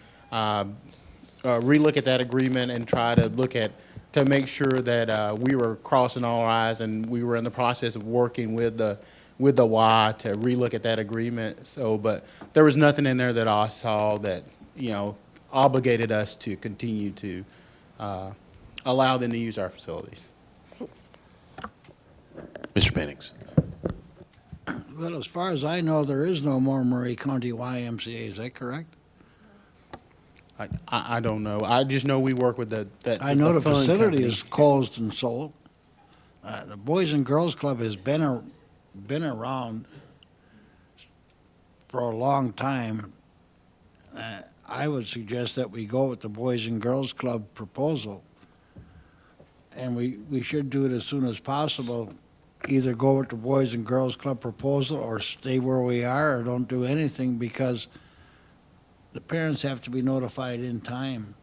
relook at that agreement and try to look at, to make sure that we were crossing all I's, and we were in the process of working with the Y to relook at that agreement. So, but there was nothing in there that I saw that, you know, obligated us to continue to allow them to use our facilities. Thanks. Mr. Pennings. Well, as far as I know, there is no more Murray County YMCA, is that correct? I don't know. I just know we work with that. I know the fund facility company. is closed and sold. The Boys and Girls Club has been around for a long time. I would suggest that we go with the Boys and Girls Club proposal. And we should do it as soon as possible. Either go with the Boys and Girls Club proposal or stay where we are or don't do anything, because the parents have to be notified in time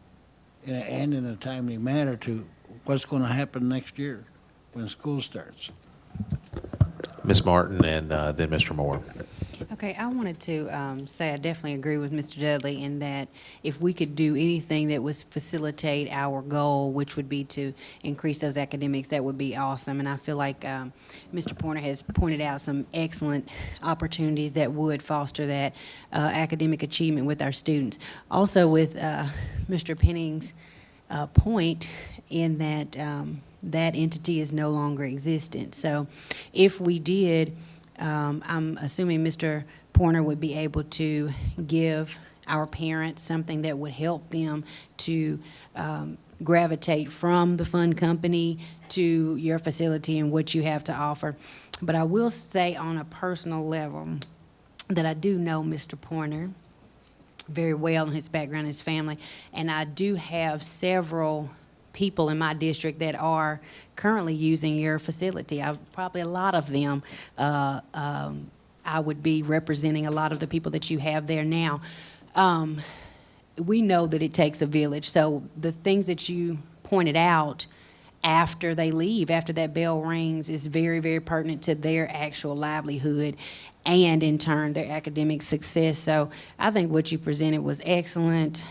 and in a timely manner to what's going to happen next year when school starts. Ms. Martin and then Mr. Moore. Okay, I wanted to say I definitely agree with Mr. Dudley in that if we could do anything that would facilitate our goal, which would be to increase those academics, that would be awesome. And I feel like Mr. Pointer has pointed out some excellent opportunities that would foster that academic achievement with our students. Also with Mr. Penning's point in that that entity is no longer existent. So if we did, I'm assuming Mr. Pointer would be able to give our parents something that would help them to gravitate from the fund company to your facility and what you have to offer. But I will say on a personal level that I do know Mr. Pointer very well in his background, his family, and I do have several people in my district that are currently using your facility. Probably a lot of them. I would be representing a lot of the people that you have there now. We know that it takes a village, so the things that you pointed out after they leave, after that bell rings, is very, very pertinent to their actual livelihood and, in turn, their academic success. So I think what you presented was excellent.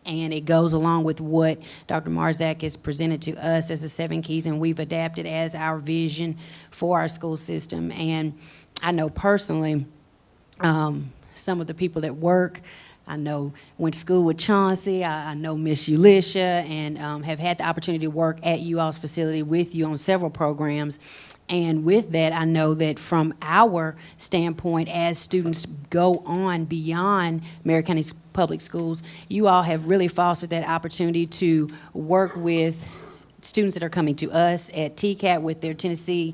And it goes along with what Dr. Marzak has presented to us as the 7 keys, and we've adapted as our vision for our school system. And I know personally some of the people that work. I know went to school with Chauncey. I know Miss Ulisha, and have had the opportunity to work at you all's facility with you on several programs. And with that, I know that from our standpoint, as students go on beyond Marion County Public Schools, you all have really fostered that opportunity to work with students that are coming to us at TCAT with their Tennessee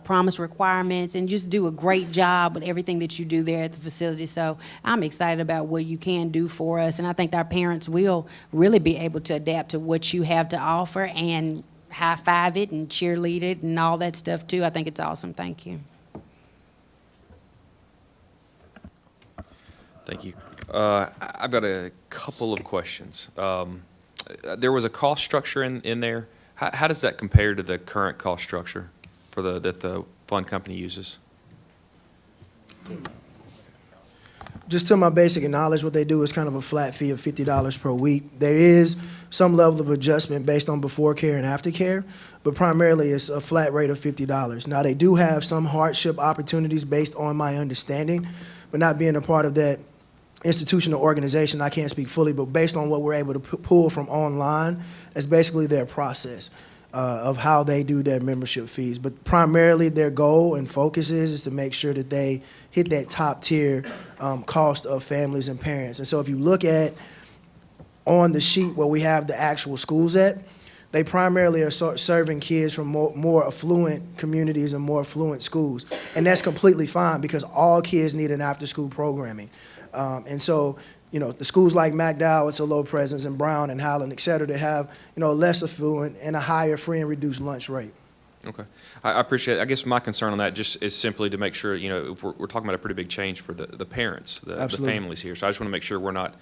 promise requirements, and just do a great job with everything that you do there at the facility. So I'm excited about what you can do for us, and I think our parents will really be able to adapt to what you have to offer and high-five it and cheerlead it and all that stuff too. I think it's awesome. Thank you. Thank you. I've got a couple of questions. There was a cost structure in there. How does that compare to the current cost structure for that the fund company uses? Just to my basic knowledge, what they do is kind of a flat fee of $50 per week. There is some level of adjustment based on before care and after care, but primarily it's a flat rate of $50. Now, they do have some hardship opportunities based on my understanding, but not being a part of that institutional organization, I can't speak fully, but based on what we're able to pull from online, that's basically their process of how they do their membership fees. But primarily their goal and focus is to make sure that they hit that top tier cost of families and parents. And so if you look at on the sheet where we have the actual schools at, they primarily are serving kids from more affluent communities and more affluent schools. And that's completely fine because all kids need an after-school programming. And so, you know, the schools like McDowell, it's a low presence, and Brown and Highland, et cetera, that have, you know, less affluent and a higher free and reduced lunch rate. Okay. I appreciate it. I guess my concern on that just is simply to make sure, you know, if we're talking about a pretty big change for the parents, the families here. So I just want to make sure we're not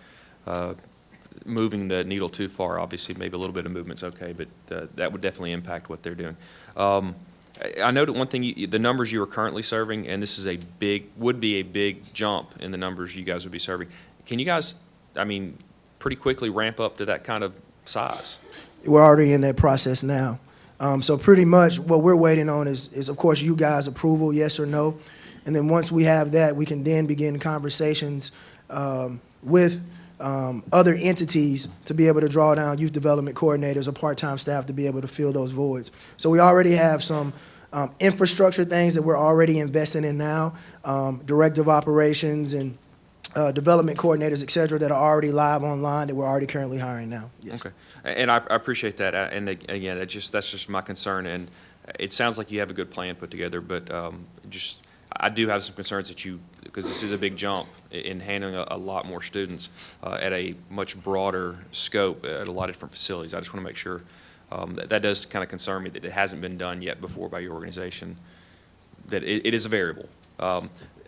moving the needle too far. Obviously, maybe a little bit of movement's okay, but that would definitely impact what they're doing. I know that one thing, the numbers you are currently serving, and this is would be a big jump in the numbers you guys would be serving. Can you guys, I mean, pretty quickly ramp up to that kind of size? We're already in that process now. So pretty much what we're waiting on is, of course, you guys' approval, yes or no. And then once we have that, we can then begin conversations with other entities to be able to draw down youth development coordinators or part-time staff to be able to fill those voids. So we already have some infrastructure things that we're already investing in now, directive operations and development coordinators, et cetera, that are already live online that we're already currently hiring now. Yes. Okay, and I appreciate that, and again, that's just my concern, and it sounds like you have a good plan put together, but I do have some concerns because this is a big jump in handling a lot more students at a much broader scope at a lot of different facilities. I just want to make sure that does kind of concern me that it hasn't been done yet before by your organization, that it is a variable.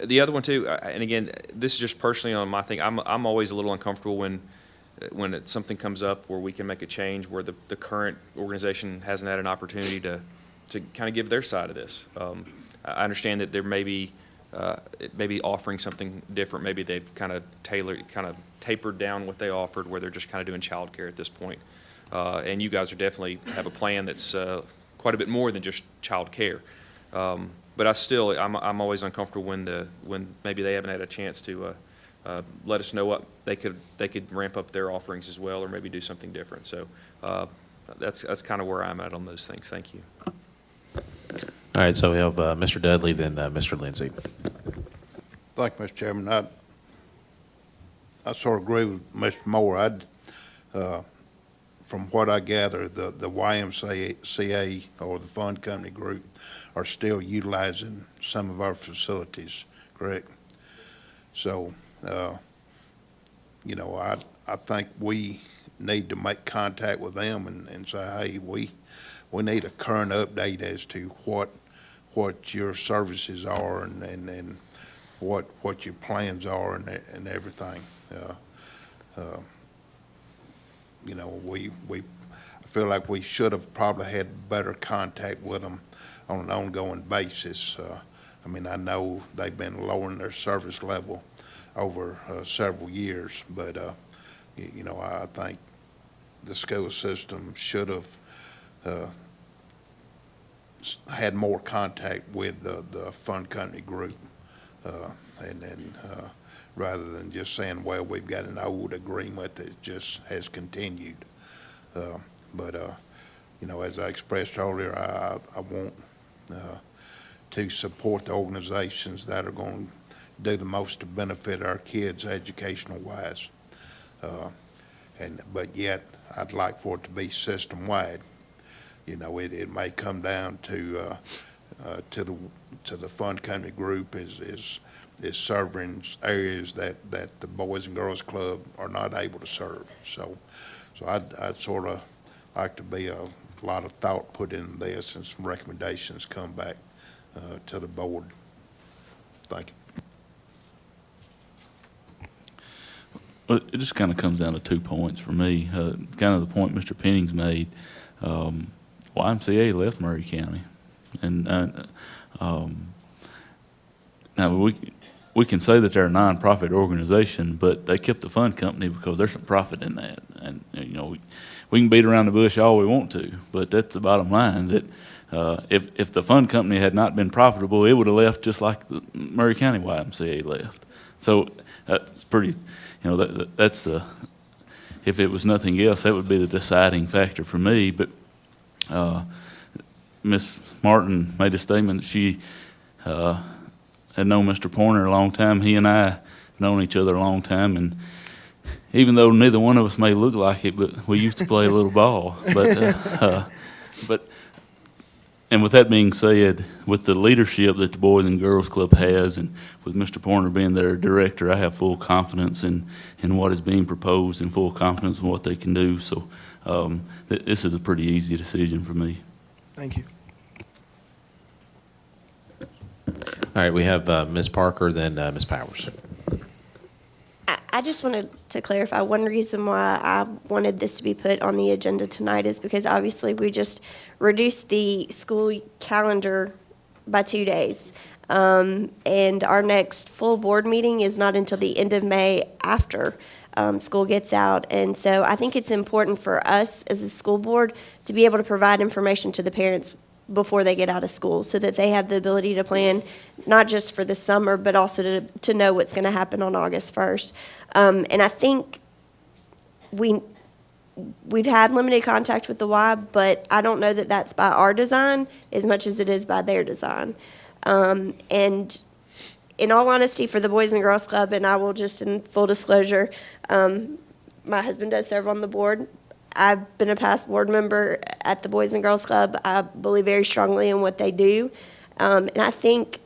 The other one too, and again, this is just personally on my thing, I'm always a little uncomfortable when something comes up where we can make a change where the current organization hasn't had an opportunity to kind of give their side of this. I understand that there may be offering something different. Maybe they've kind of tapered down what they offered, where they're just kind of doing childcare at this point. And you guys are definitely have a plan that's quite a bit more than just childcare. But I'm always uncomfortable when maybe they haven't had a chance to let us know what they could ramp up their offerings as well, or maybe do something different. So that's kind of where I'm at on those things. Thank you. All right, so we have Mr. Dudley, then Mr. Lindsay. Thank you, Mr. Chairman. I sort of agree with Mr. Moore. From what I gather, the YMCA or the fund company group are still utilizing some of our facilities, correct? So, I think we need to make contact with them and say, hey, we need a current update as to what your services are and what your plans are and everything. I feel like we should have probably had better contact with them on an ongoing basis. I know they've been lowering their service level over several years, but I think the school system should have had more contact with the fund company group, rather than just saying, well, we've got an old agreement that just has continued. But as I expressed earlier, I want to support the organizations that are going to do the most to benefit our kids educational-wise. But yet, I'd like for it to be system-wide. It may come down to the fund company group is serving areas that the Boys and Girls Club are not able to serve. So I'd sort of like to be a lot of thought put into this and some recommendations come back to the board. Thank you. Well, it just kind of comes down to 2 points for me. Kind of the point Mr. Penning's made. YMCA left Murray County, and now we can say that they're a nonprofit organization, but they kept the fund company because there's some profit in that. And we can beat around the bush all we want to, but that's the bottom line. That if the fund company had not been profitable, it would have left just like the Murray County YMCA left. So that's pretty. That's the. If it was nothing else, that would be the deciding factor for me. But Ms. Martin made a statement that she had known Mr. Pointer a long time. He and I have known each other a long time, and even though neither one of us may look like it, but we used to play a little ball. And with that being said, with the leadership that the Boys and Girls Club has, and with Mr. Pointer being their director, I have full confidence in what is being proposed and full confidence in what they can do. So this is a pretty easy decision for me. Thank you. All right, we have Ms. Parker, then Ms. Powers. I just wanted to clarify, one reason why I wanted this to be put on the agenda tonight is because obviously we just reduced the school calendar by 2 days. And our next full board meeting is not until the end of May after school gets out. And so I think it's important for us as a school board to be able to provide information to the parents before they get out of school so that they have the ability to plan not just for the summer, but also to know what's going to happen on August 1st. And I think we we've had limited contact with the Y, but I don't know that that's by our design as much as it is by their design. And in all honesty, for the Boys and Girls Club, and I will just in full disclosure, my husband does serve on the board. I've been a past board member at the Boys and Girls Club. I believe very strongly in what they do. And I think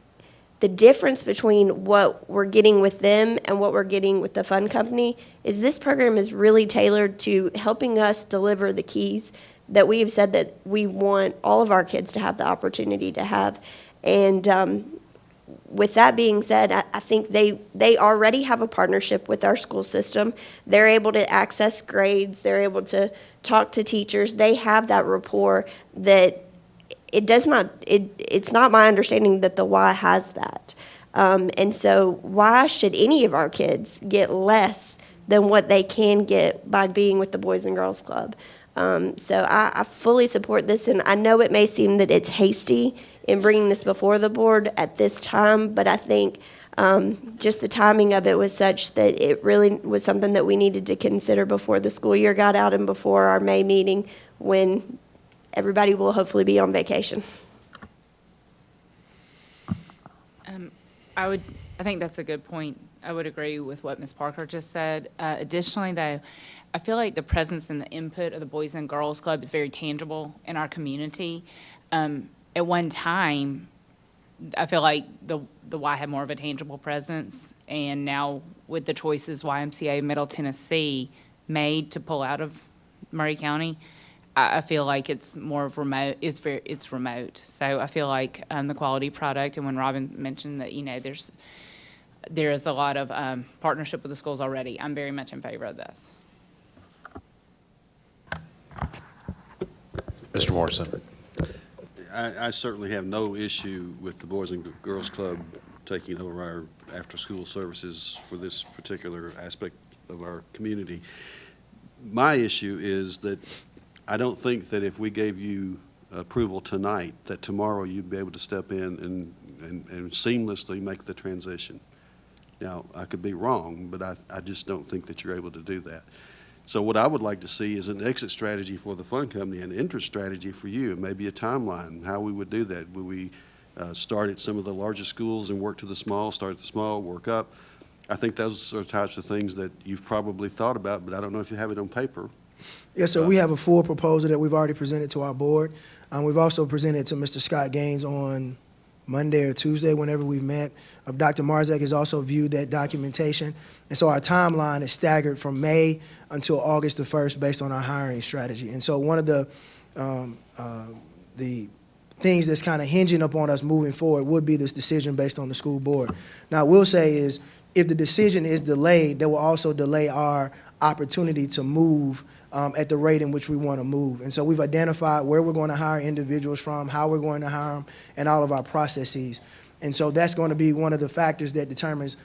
the difference between what we're getting with them and what we're getting with the fund company is this program is really tailored to helping us deliver the keys that we have said that we want all of our kids to have the opportunity to have. And with that being said, I think they already have a partnership with our school system. They're able to access grades. They're able to talk to teachers. They have that rapport that it's not my understanding that the Y has that. And so why should any of our kids get less than what they can get by being with the Boys and Girls Club? So I fully support this, and I know it may seem that it's hasty in bringing this before the board at this time, but I think just the timing of it was such that it really was something that we needed to consider before the school year got out and before our May meeting when everybody will hopefully be on vacation. I think that's a good point. I would agree with what Ms. Parker just said. Additionally, though, I feel like the presence and the input of the Boys and Girls Club is very tangible in our community. At one time, I feel like the Y had more of a tangible presence, and now with the choices YMCA Middle Tennessee made to pull out of Murray County, I feel like it's more of remote. It's remote. So I feel like the quality product, and when Robin mentioned that, there is a lot of partnership with the schools already, I'm very much in favor of this. Mr. Morrison. I certainly have no issue with the Boys and Girls Club taking over our after-school services for this particular aspect of our community. My issue is that I don't think that if we gave you approval tonight, that tomorrow you'd be able to step in and seamlessly make the transition. Now, I could be wrong, but I just don't think that you're able to do that. So what I would like to see is an exit strategy for the fund company, an interest strategy for you, and maybe a timeline, how we would do that. Would we start at some of the largest schools and work to the small, start at the small, work up? I think those are types of things that you've probably thought about, but I don't know if you have it on paper. Yes, sir. We have a full proposal that we've already presented to our board. We've also presented to Mr. Scott Gaines on Monday or Tuesday, whenever we've met. Dr. Marzak has also viewed that documentation. And so our timeline is staggered from May until August the 1st based on our hiring strategy. And so one of the things that's kind of hinging upon us moving forward would be this decision based on the school board. Now, I will say is if the decision is delayed, that will also delay our opportunity to move at the rate in which we want to move. And so we've identified where we're going to hire individuals from, how we're going to hire them, and all of our processes. And so that's going to be one of the factors that determines,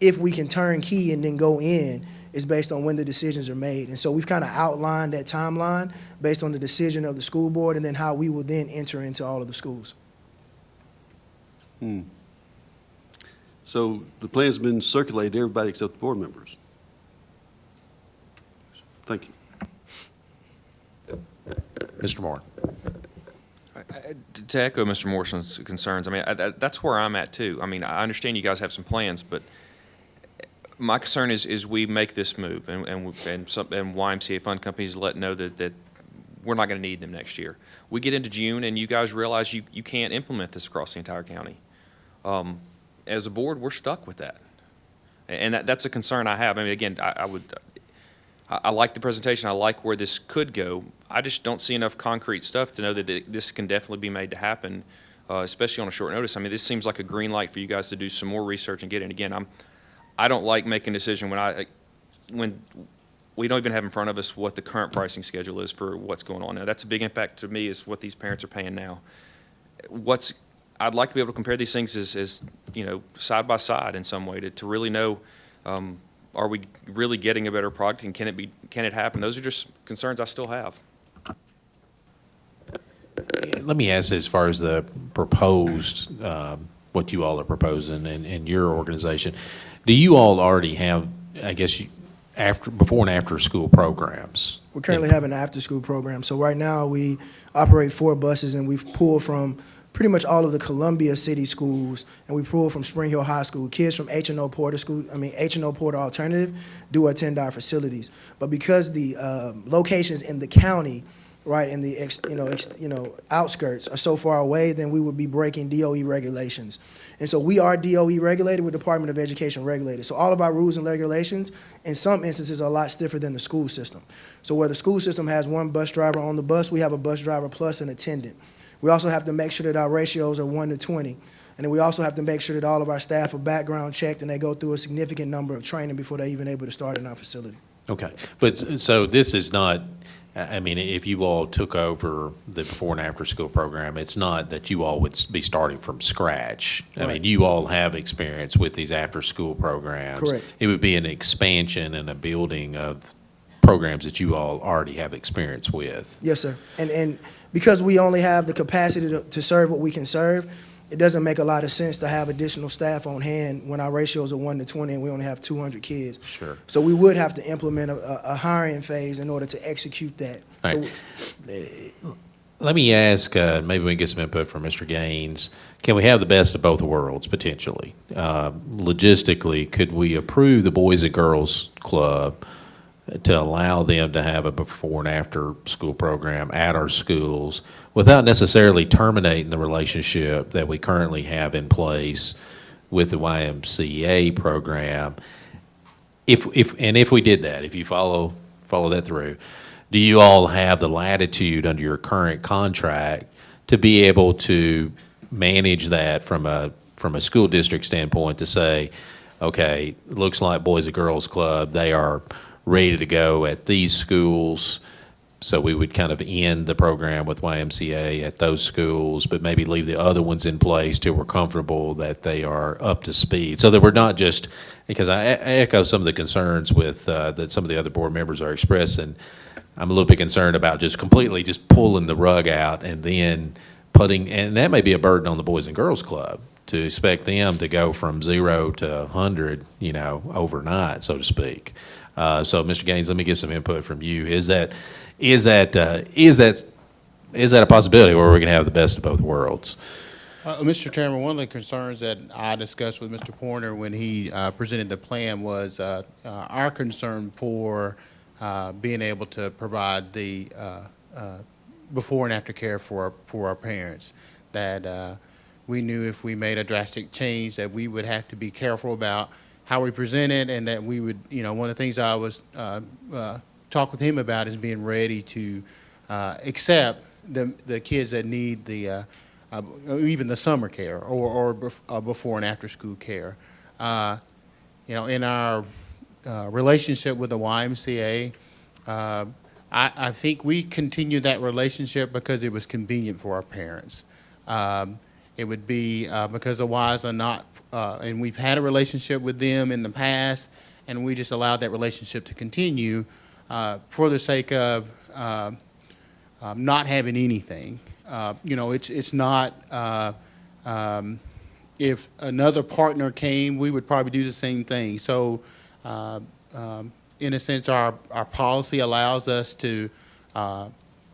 if we can turn key and then go in is based on when the decisions are made. And so we've kind of outlined that timeline based on the decision of the school board and then how we will then enter into all of the schools. So the plan's been circulated to everybody except the board members. Thank you. Mr. Moore. To echo Mr. Morrison's concerns, that's where I'm at too. I understand you guys have some plans, but my concern is we make this move and YMCA fund companies know that we're not going to need them next year. We get into June and you guys realize you can't implement this across the entire county. As a board, we're stuck with that. And that's a concern I have. Again, I like the presentation. I like where this could go. I just don't see enough concrete stuff to know that this can definitely be made to happen, especially on a short notice. This seems like a green light for you guys to do some more research and get in. Again, I don't like making a decision when we don't even have in front of us what the current pricing schedule is for what's going on now. That's a big impact to me is what these parents are paying now. I'd like to be able to compare these things as side by side in some way to really know, are we really getting a better product and can it happen? Those are just concerns I still have. Let me ask as far as the proposed, what you all are proposing in your organization, do you all already have, I guess before and after school programs? We currently have an after-school program. So right now, we operate 4 buses, and we've pulled from pretty much all of the Columbia City schools, and we pull from Spring Hill High School. Kids from H&O Porter School, H&O Porter Alternative do attend our facilities. But because the locations in the county, right, and the outskirts are so far away, then we would be breaking DOE regulations. And so we are DOE regulated, we're Department of Education regulated. So all of our rules and regulations, in some instances, are a lot stiffer than the school system. So where the school system has 1 bus driver on the bus, we have a bus driver plus an attendant. We also have to make sure that our ratios are 1 to 20. And then we also have to make sure that all of our staff are background checked and they go through a significant number of training before they're even able to start in our facility. Okay, but so this is not, I mean, if you all took over the before and after school program, it's not that you all would be starting from scratch. I mean, you all have experience with these after school programs. Correct. It would be an expansion and a building of programs that you all already have experience with. Yes, sir. And because we only have the capacity to serve what we can serve, it doesn't make a lot of sense to have additional staff on hand when our ratios are 1 to 20 and we only have 200 kids. Sure. So we would have to implement a hiring phase in order to execute that. All right. Let me ask, maybe we can get some input from Mr. Gaines. Can we have the best of both worlds, potentially? Logistically, could we approve the Boys and Girls Club to allow them to have a before and after school program at our schools without necessarily terminating the relationship that we currently have in place with the YMCA program? If we did that, if you follow that through, do you all have the latitude under your current contract to be able to manage that from a school district standpoint to say, okay, it looks like Boys and Girls Club, they are ready to go at these schools, so we would kind of end the program with YMCA at those schools, but maybe leave the other ones in place till we're comfortable that they are up to speed, so that we're not just, because I echo some of the concerns with that some of the other board members are expressing. I'm a little bit concerned about just completely just pulling the rug out and then and that may be a burden on the Boys and Girls Club to expect them to go from 0 to 100, overnight, so to speak. So, Mr. Gaines, let me get some input from you. Is that a possibility where we can have the best of both worlds? Mr. Chairman, one of the concerns that I discussed with Mr. Pointer when he presented the plan was our concern for being able to provide the before and after care for our parents. That we knew if we made a drastic change that we would have to be careful about how we present it, and that we would, one of the things I was talk with him about is being ready to accept the kids that need the even the summer care or before and after school care. In our relationship with the YMCA, I think we continued that relationship because it was convenient for our parents. It would be because the Ys are not, and we've had a relationship with them in the past, and we just allowed that relationship to continue for the sake of not having anything. It's not, if another partner came, we would probably do the same thing. So in a sense, our policy allows us to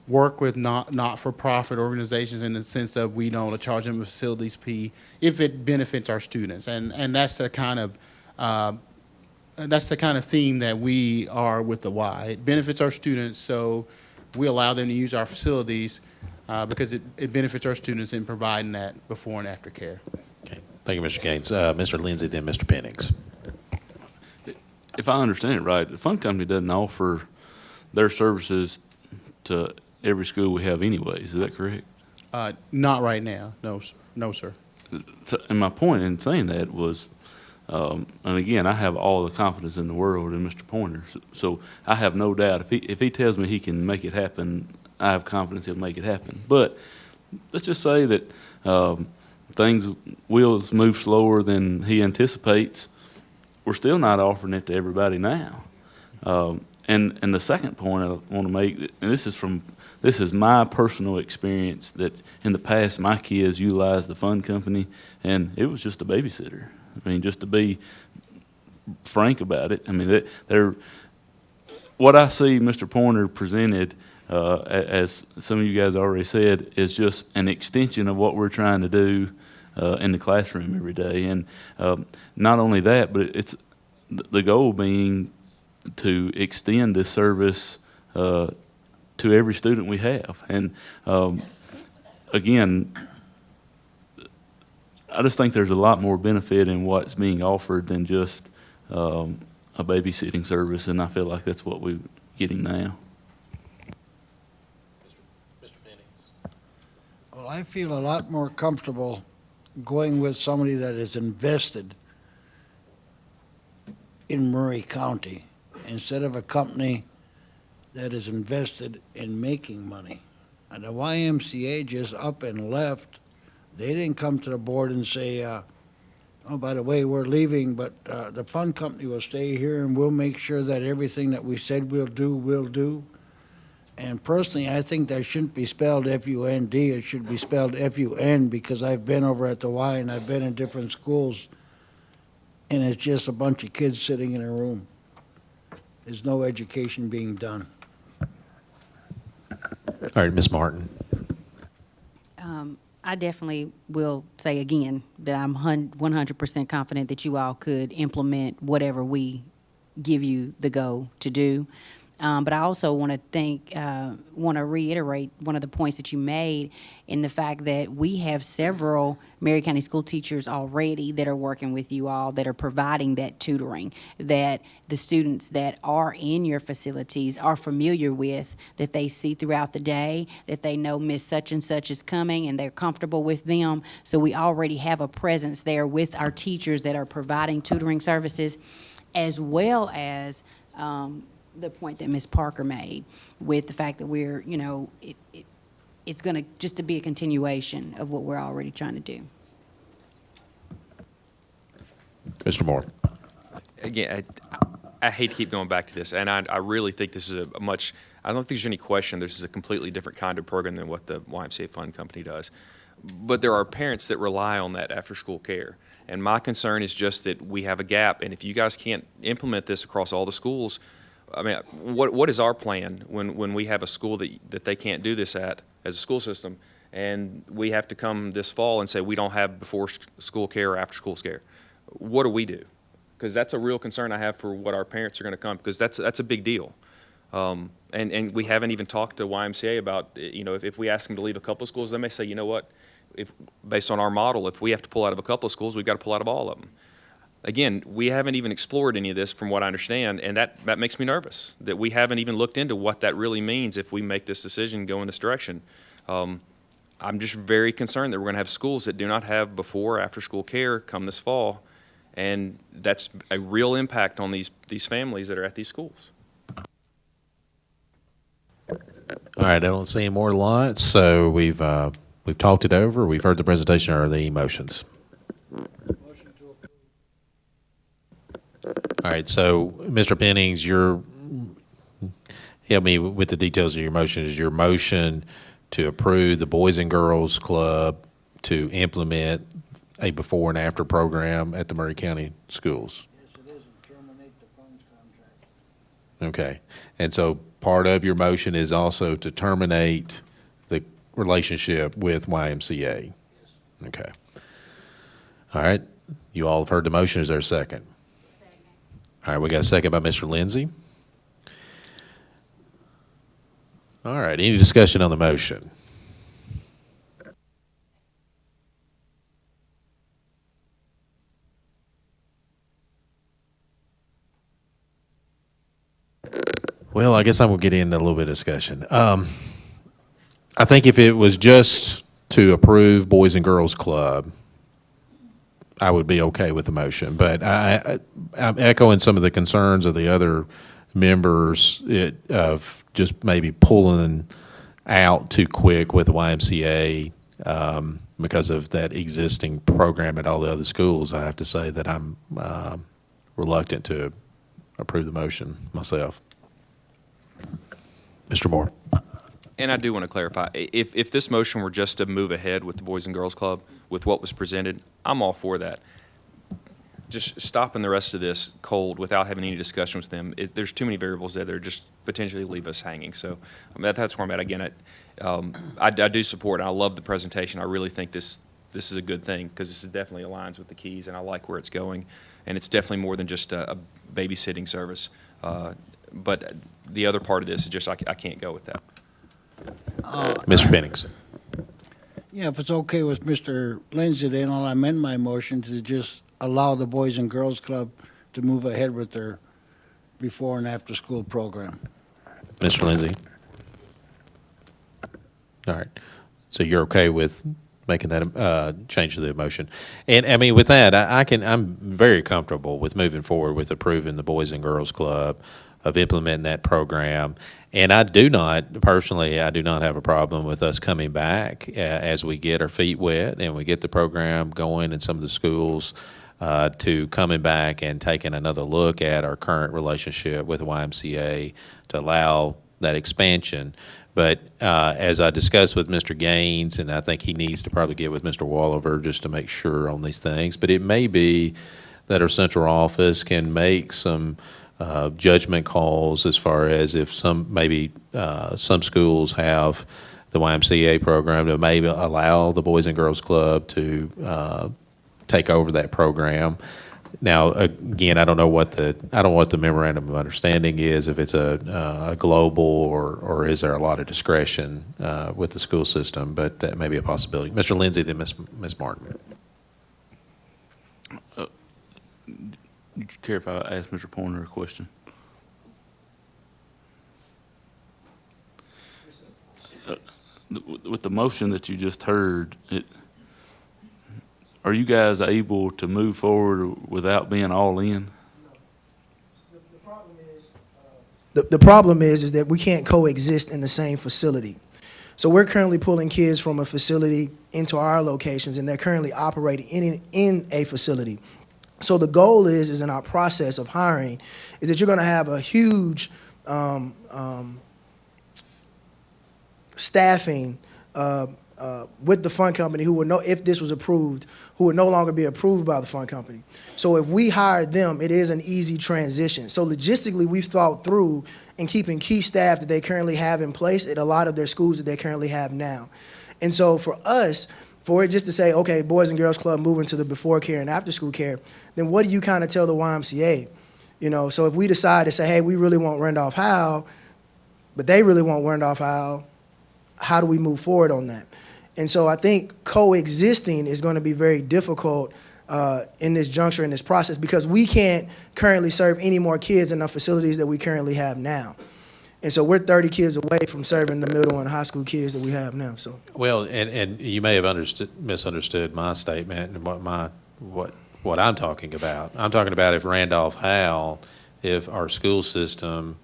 work with not-for-profit organizations in the sense that we don't charge them a facilities fee if it benefits our students, and that's the kind of theme that we are with the Y. It benefits our students, so we allow them to use our facilities because it benefits our students in providing that before and after care. Okay, thank you, Mr. Gaines. Mr. Lindsay, then Mr. Pennings. If I understand it right, the fund company doesn't offer their services to every school we have anyways. Is that correct? Not right now. No, sir. So, and my point in saying that was, and again, I have all the confidence in the world in Mr. Pointer. So I have no doubt if he tells me he can make it happen, I have confidence he'll make it happen. But let's just say that wheels move slower than he anticipates. We're still not offering it to everybody now. And the second point I want to make, and this is my personal experience, that in the past my kids utilized the fund company, and it was just a babysitter. I mean, just to be frank about it, I mean, what I see Mr. Pointer presented, as some of you guys already said, is just an extension of what we're trying to do in the classroom every day. And not only that, but it's the goal being to extend this service to every student we have. And again, I just think there's a lot more benefit in what's being offered than just a babysitting service, and I feel like that's what we're getting now. Mr. Pennings. Well, I feel a lot more comfortable going with somebody that is invested in Murray County instead of a company that is invested in making money. And the YMCA just up and left. They didn't come to the board and say, oh, by the way, we're leaving, but the fund company will stay here and we'll make sure that everything that we said we'll do. And personally, I think that shouldn't be spelled F-U-N-D. It should be spelled F-U-N, because I've been over at the Y and I've been in different schools, and it's just a bunch of kids sitting in a room. There's no education being done. All right, Ms. Martin. I definitely will say again that I'm 100% confident that you all could implement whatever we give you the go to do. But I also want to reiterate one of the points that you made in the fact that we have several Maury County school teachers already that are working with you all, that are providing that tutoring, that the students that are in your facilities are familiar with, that they see throughout the day, that they know Miss Such and Such is coming and they're comfortable with them. So we already have a presence there with our teachers that are providing tutoring services, as well as the point that Ms. Parker made with the fact that we're, it's going to just to be a continuation of what we're already trying to do. Mr. Moore. Again, I hate to keep going back to this, and I really think this is I don't think there's any question this is a completely different kind of program than what the YMCA Fund Company does. But there are parents that rely on that after-school care. And my concern is just that we have a gap, and if you guys can't implement this across all the schools, I mean, what is our plan when we have a school that they can't do this at as a school system, and we have to come this fall and say we don't have before school care or after school care? What do we do? Because that's a real concern I have for what our parents are going to come, because that's a big deal. And we haven't even talked to YMCA about, if we ask them to leave a couple of schools, they may say, you know what, based on our model, if we have to pull out of a couple of schools, we've got to pull out of all of them. Again, we haven't even explored any of this from what I understand, and that makes me nervous, that we haven't even looked into what that really means if we make this decision, go in this direction. I'm just very concerned that we're going to have schools that do not have before or after school care come this fall, and that's a real impact on these families that are at these schools. All right, I don't see any more lights, so we've talked it over. We've heard the presentation or the motions. All right, so Mr. Pennings, help me with the details of your motion. Is your motion to approve the Boys and Girls Club to implement a before and after program at the Maury County schools? Yes, it is, and terminate the funds contract. Okay, and so part of your motion is also to terminate the relationship with YMCA? Yes. Okay. All right, you all have heard the motion. Is there a second? All right, we got a second by Mr. Lindsay. All right, any discussion on the motion? Well, I guess I'm going to get into a little bit of discussion. I think if it was just to approve Boys and Girls Club, I would be okay with the motion. But I'm echoing some of the concerns of the other members of just maybe pulling out too quick with the YMCA because of that existing program at all the other schools. I have to say that I'm reluctant to approve the motion myself. Mr. Moore. And I do want to clarify, if this motion were just to move ahead with the Boys and Girls Club, with what was presented, I'm all for that. just stopping the rest of this cold without having any discussion with them, there's too many variables there that are just potentially leave us hanging. So that's where I'm at. Again, I do support, and I love the presentation. I really think this is a good thing, because this definitely aligns with the keys, and I like where it's going. And it's definitely more than just a babysitting service. But the other part of this is just I can't go with that. Mr. Pennings. Yeah, if it's okay with Mr. Lindsay, then I'll amend my motion to just allow the Boys and Girls Club to move ahead with their before and after school program. Mr. Lindsay? All right. So you're okay with making that change to the motion? And I mean, with that, I'm very comfortable with moving forward with approving the Boys and Girls Club, of implementing that program. And I do not have a problem with us coming back as we get our feet wet and we get the program going in some of the schools, to coming back and taking another look at our current relationship with the YMCA to allow that expansion. But as I discussed with Mr. Gaines, and I think he needs to probably get with Mr. Walliver just to make sure on these things, but it may be that our central office can make some judgment calls as far as if some schools have the YMCA program to maybe allow the Boys and Girls Club to take over that program. Now, again, I don't know what the memorandum of understanding is, if it's a global or is there a lot of discretion with the school system, but that may be a possibility. Mr. Lindsay, then Ms. Martin. You care if I ask Mr. Pointer a question? With the motion that you just heard, are you guys able to move forward without being all in? The problem is that we can't coexist in the same facility. So we're currently pulling kids from a facility into our locations, and they're currently operating in a facility. So the goal is in our process of hiring, is that you're going to have a huge staffing with the fund company who would know, if this was approved, who would no longer be approved by the fund company. So if we hired them, it is an easy transition. So logistically, we've thought through in keeping key staff that they currently have in place at a lot of their schools that they currently have now. And so for us, for it just to say, okay, Boys and Girls Club moving to the before care and after school care, then what do you kind of tell the YMCA? You know, so if we decide to say, hey, we really want Randolph Howe, but they really want Randolph Howe, how do we move forward on that? And so I think coexisting is going to be very difficult in this juncture, in this process, because we can't currently serve any more kids in the facilities that we currently have now. And so we're 30 kids away from serving the middle and high school kids that we have now. So Well, and you may have misunderstood my statement and what I'm talking about. I'm talking about if Randolph Howe, if our school system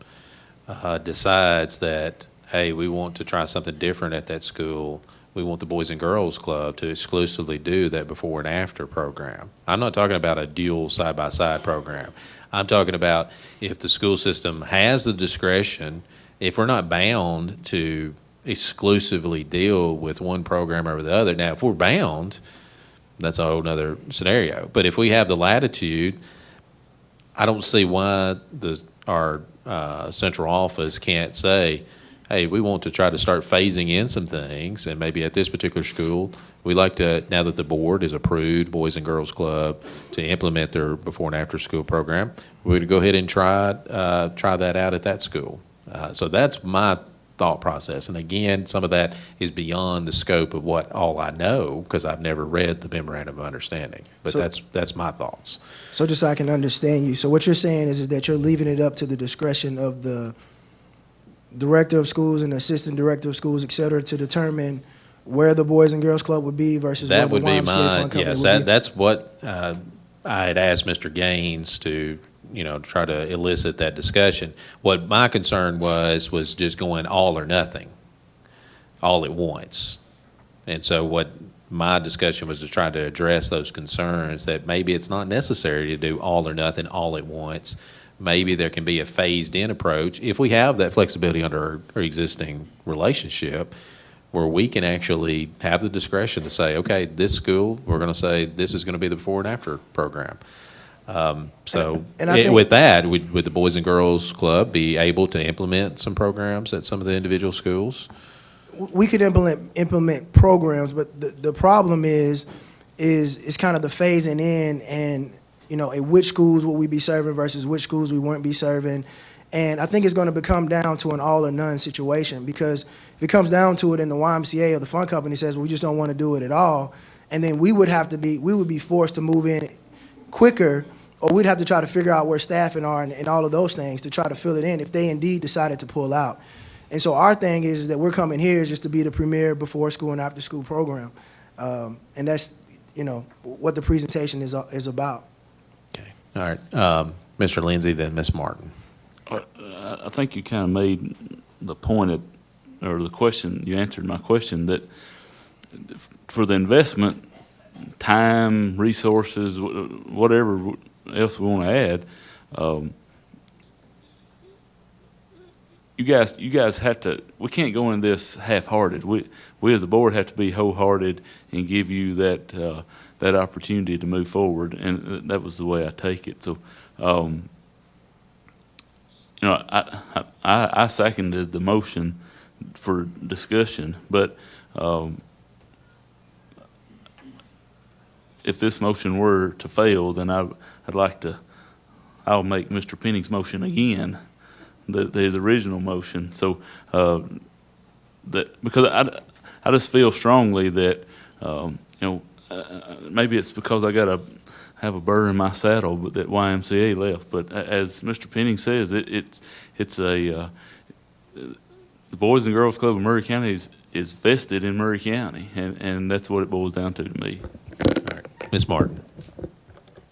decides that, hey, we want to try something different at that school, we want the Boys and Girls Club to exclusively do that before and after program. I'm not talking about a dual side-by-side program. I'm talking about if the school system has the discretion, if we're not bound to exclusively deal with one program over the other. Now, if we're bound, that's a whole nother scenario. But if we have the latitude, I don't see why our central office can't say, hey, we want to try to start phasing in some things, and maybe at this particular school, we like to, now that the board has approved Boys and Girls Club to implement their before and after school program, we're going to go ahead and try that out at that school. So that's my thought process. And again, some of that is beyond the scope of what all I know, because I've never read the memorandum of understanding. But So- that's my thoughts. So just so I can understand you, so what you're saying is that you're leaving it up to the discretion of the director of schools and assistant director of schools, et cetera, to determine where the Boys and Girls Club would be versus where That the would be YMCA my, fund company yes, would be? that's what I had asked Mr. Gaines to, try to elicit that discussion. What my concern was just going all or nothing, all at once. And so what my discussion was to try to address those concerns, that maybe it's not necessary to do all or nothing all at once. Maybe there can be a phased-in approach if we have that flexibility under our existing relationship, where we can actually have the discretion to say, okay, this school, we're going to say this is going to be the before and after program. So And I think- with that, would the Boys and Girls Club be able to implement some programs at some of the individual schools? We could implement programs, but the problem is kind of the phasing in and, at which schools will we be serving versus which schools we won't be serving. And I think it's going to become down to an all or none situation, because if it comes down to it and the YMCA or the fund company says, well, we just don't want to do it at all, and then we would be forced to move in quicker, or we'd have to try to figure out where staffing are and all of those things to try to fill it in if they indeed decided to pull out. And so our thing is that we're coming here just to be the premier before school and after school program. And that's, what the presentation is about. Okay. All right. Mr. Lindsay, then Ms. Martin. I think you kind of made the point or the question, you answered my question, that for the investment, time, resources, whatever else we want to add, you guys have to, we can't go in this half-hearted. We as a board have to be wholehearted and give you that opportunity to move forward, and that was the way I take it. So, I seconded the motion for discussion, but if this motion were to fail, then I'll make Mr. Penning's motion again, his original motion. So because I just feel strongly that maybe it's because I got to have a burr in my saddle, but that YMCA left. But as Mr. Penning says, it's the Boys and Girls Club of Murray County is vested in Murray County, and that's what it boils down to me. All right. Ms. Martin.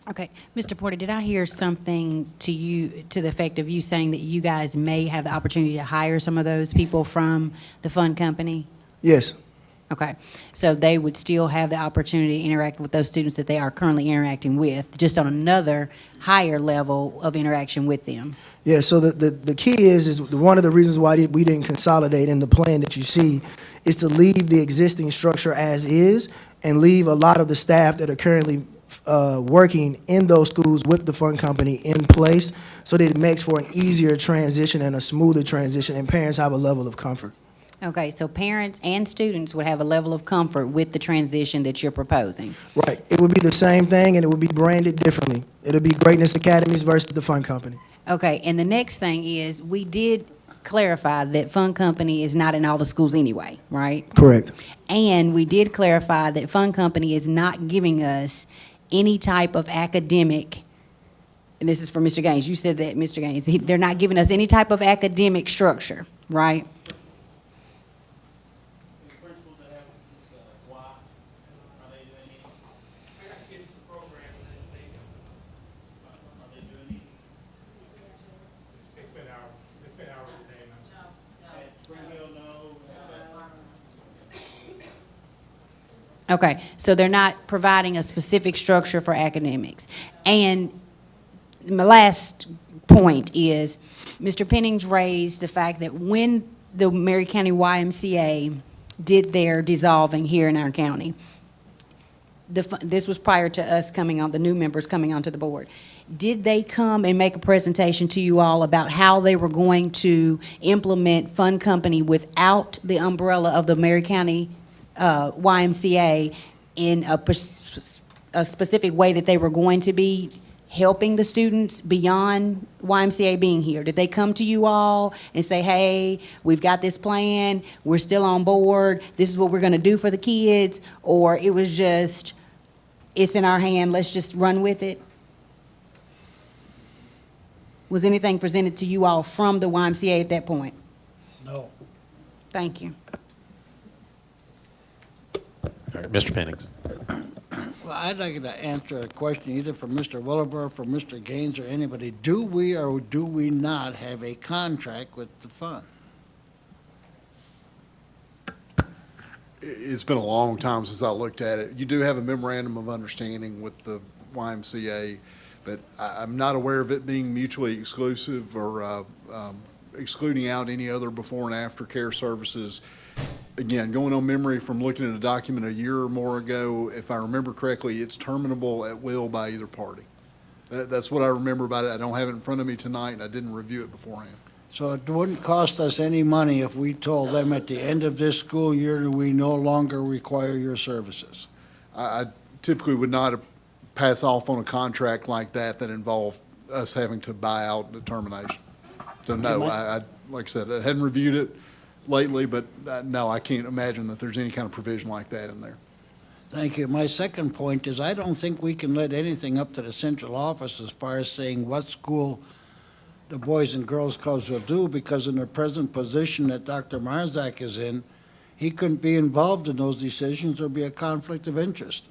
Okay, Mr. Porter, did I hear something to the effect of you saying that you guys may have the opportunity to hire some of those people from the fund company? Yes. Okay, so they would still have the opportunity to interact with those students that they are currently interacting with, just on another higher level of interaction with them. Yeah, so the key is one of the reasons why we didn't consolidate in the plan that you see is to leave the existing structure as is and leave a lot of the staff that are currently working in those schools with the fund company in place, so that it makes for an easier transition and a smoother transition, and parents have a level of comfort. Okay, so parents and students would have a level of comfort with the transition that you're proposing. Right. It would be the same thing, and it would be branded differently. It'll be Greatness Academies versus the fund company. Okay, and the next thing is, we did clarify that fund company is not in all the schools anyway, right? Correct. And we did clarify that fund company is not giving us any type of academic, and this is for Mr. Gaines, you said that, Mr. Gaines, they're not giving us any type of academic structure, right? Okay, so they're not providing a specific structure for academics. And my last point is, Mr. Penning's raised the fact that when the Maury County YMCA did their dissolving here in our county, this was prior to us coming on, the new members coming onto the board. Did they come and make a presentation to you all about how they were going to implement fund company without the umbrella of the Maury County YMCA in a specific way that they were going to be helping the students beyond YMCA being here? Did they come to you all and say, hey, we've got this plan, we're still on board, this is what we're going to do for the kids? Or it was just, it's in our hand, let's just run with it? Was anything presented to you all from the YMCA at that point? No. Thank you. All right, Mr. Pennings. Well, I'd like to answer a question either from Mr. Williver, from Mr. Gaines, or anybody. Do we or do we not have a contract with the fund? It's been a long time since I looked at it. You do have a memorandum of understanding with the YMCA, but I'm not aware of it being mutually exclusive or excluding out any other before and after care services. Again, going on memory from looking at a document a year or more ago, if I remember correctly, it's terminable at will by either party. That's what I remember about it. I don't have it in front of me tonight, and I didn't review it beforehand. So it wouldn't cost us any money if we told them at the end of this school year that we no longer require your services. I typically would not pass off on a contract like that involved us having to buy out the termination. So no, I like I said, I hadn't reviewed it lately, but no, I can't imagine that there's any kind of provision like that in there. Thank you. My second point is I don't think we can let anything up to the central office as far as saying what school the Boys and Girls Clubs will do, because in the present position that Dr. Marzak is in, he couldn't be involved in those decisions or be a conflict of interest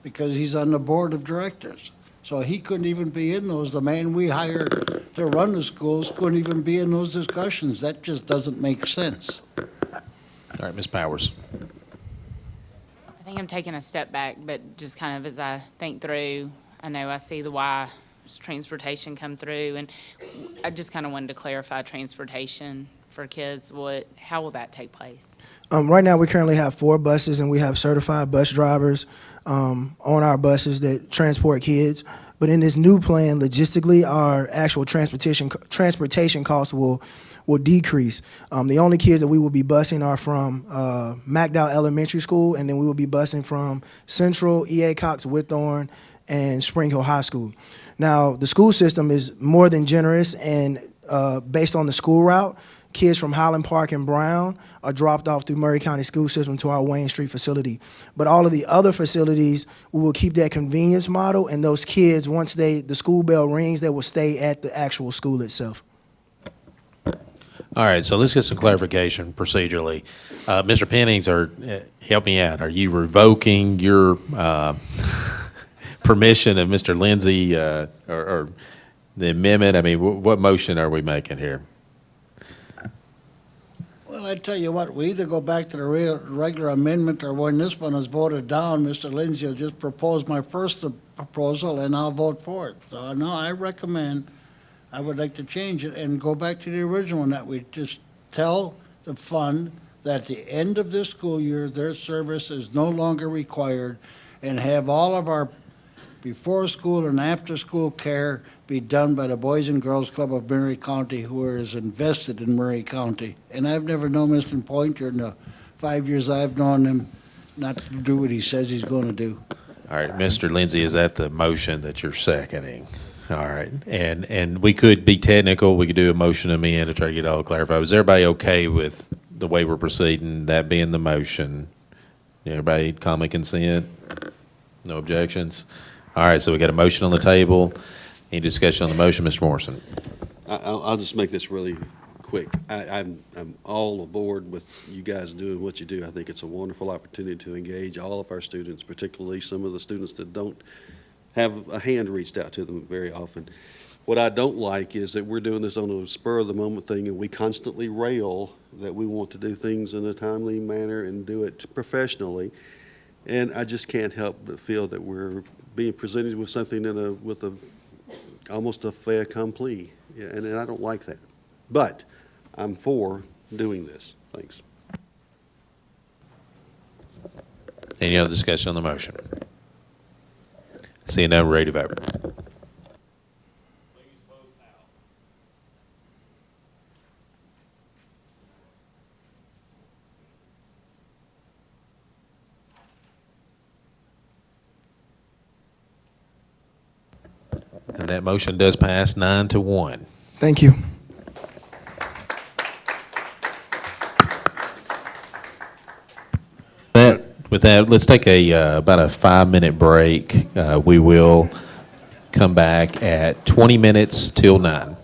because he's on the board of directors. So he couldn't even be in those. The man we hired to run the schools couldn't even be in those discussions. That just doesn't make sense. All right, Ms. Powers. I think I'm taking a step back, but just kind of as I think through, I know I see the why transportation come through, and I just kind of wanted to clarify transportation for kids. How will that take place? Right now, we currently have 4 buses, and we have certified bus drivers on our buses that transport kids. But in this new plan, logistically, our actual transportation costs will decrease. The only kids that we will be busing are from McDowell Elementary School, and then we will be busing from Central, E.A. Cox, Whitthorne, and Spring Hill High School. Now, the school system is more than generous, and based on the school route, kids from Highland Park and Brown are dropped off through Murray County School System to our Wayne Street facility. But all of the other facilities, we will keep that convenience model, and those kids, once the school bell rings, they will stay at the actual school itself. All right, so let's get some clarification procedurally. Mr. Pennings, help me out. Are you revoking your permission of Mr. Lindsay or the amendment? I mean, what motion are we making here? Well, I tell you what, we either go back to the regular amendment, or when this one is voted down, Mr. Lindsay will just propose my first proposal, and I'll vote for it. So, no, I would like to change it and go back to the original one, that we just tell the fund that at the end of this school year, their service is no longer required, and have all of our before-school and after-school care be done by the Boys and Girls Club of Murray County, who is invested in Murray County. And I've never known Mr. Pointer in the 5 years I've known him not to do what he says he's going to do. All right, Mr. Lindsay, is that the motion that you're seconding? All right, and we could be technical. We could do a motion amend to try to get it all clarified. Was everybody okay with the way we're proceeding, that being the motion? Everybody calmly consent? No objections? All right, so we got a motion on the table. Any discussion on the motion, Mr. Morrison? I'll just make this really quick. I'm all aboard with you guys doing what you do. I think it's a wonderful opportunity to engage all of our students, particularly some of the students that don't have a hand reached out to them very often. What I don't like is that we're doing this on a spur-of-the-moment thing, and we constantly rail that we want to do things in a timely manner and do it professionally. And I just can't help but feel that we're being presented with something with almost a fait accompli, and I don't like that. But I'm for doing this. Thanks. Any other discussion on the motion? Seeing none, we're ready to vote. Please vote now. And that motion does pass 9-1. Thank you. With that, let's take about a 5-minute break. We will come back at 20 minutes till 9.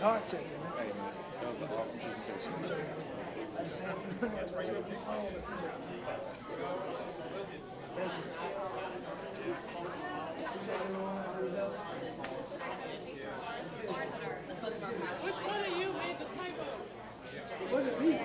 Art taking. Hey, man, that was an awesome presentation. Which one of you made the typo? It wasn't me.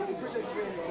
Appreciate you being here.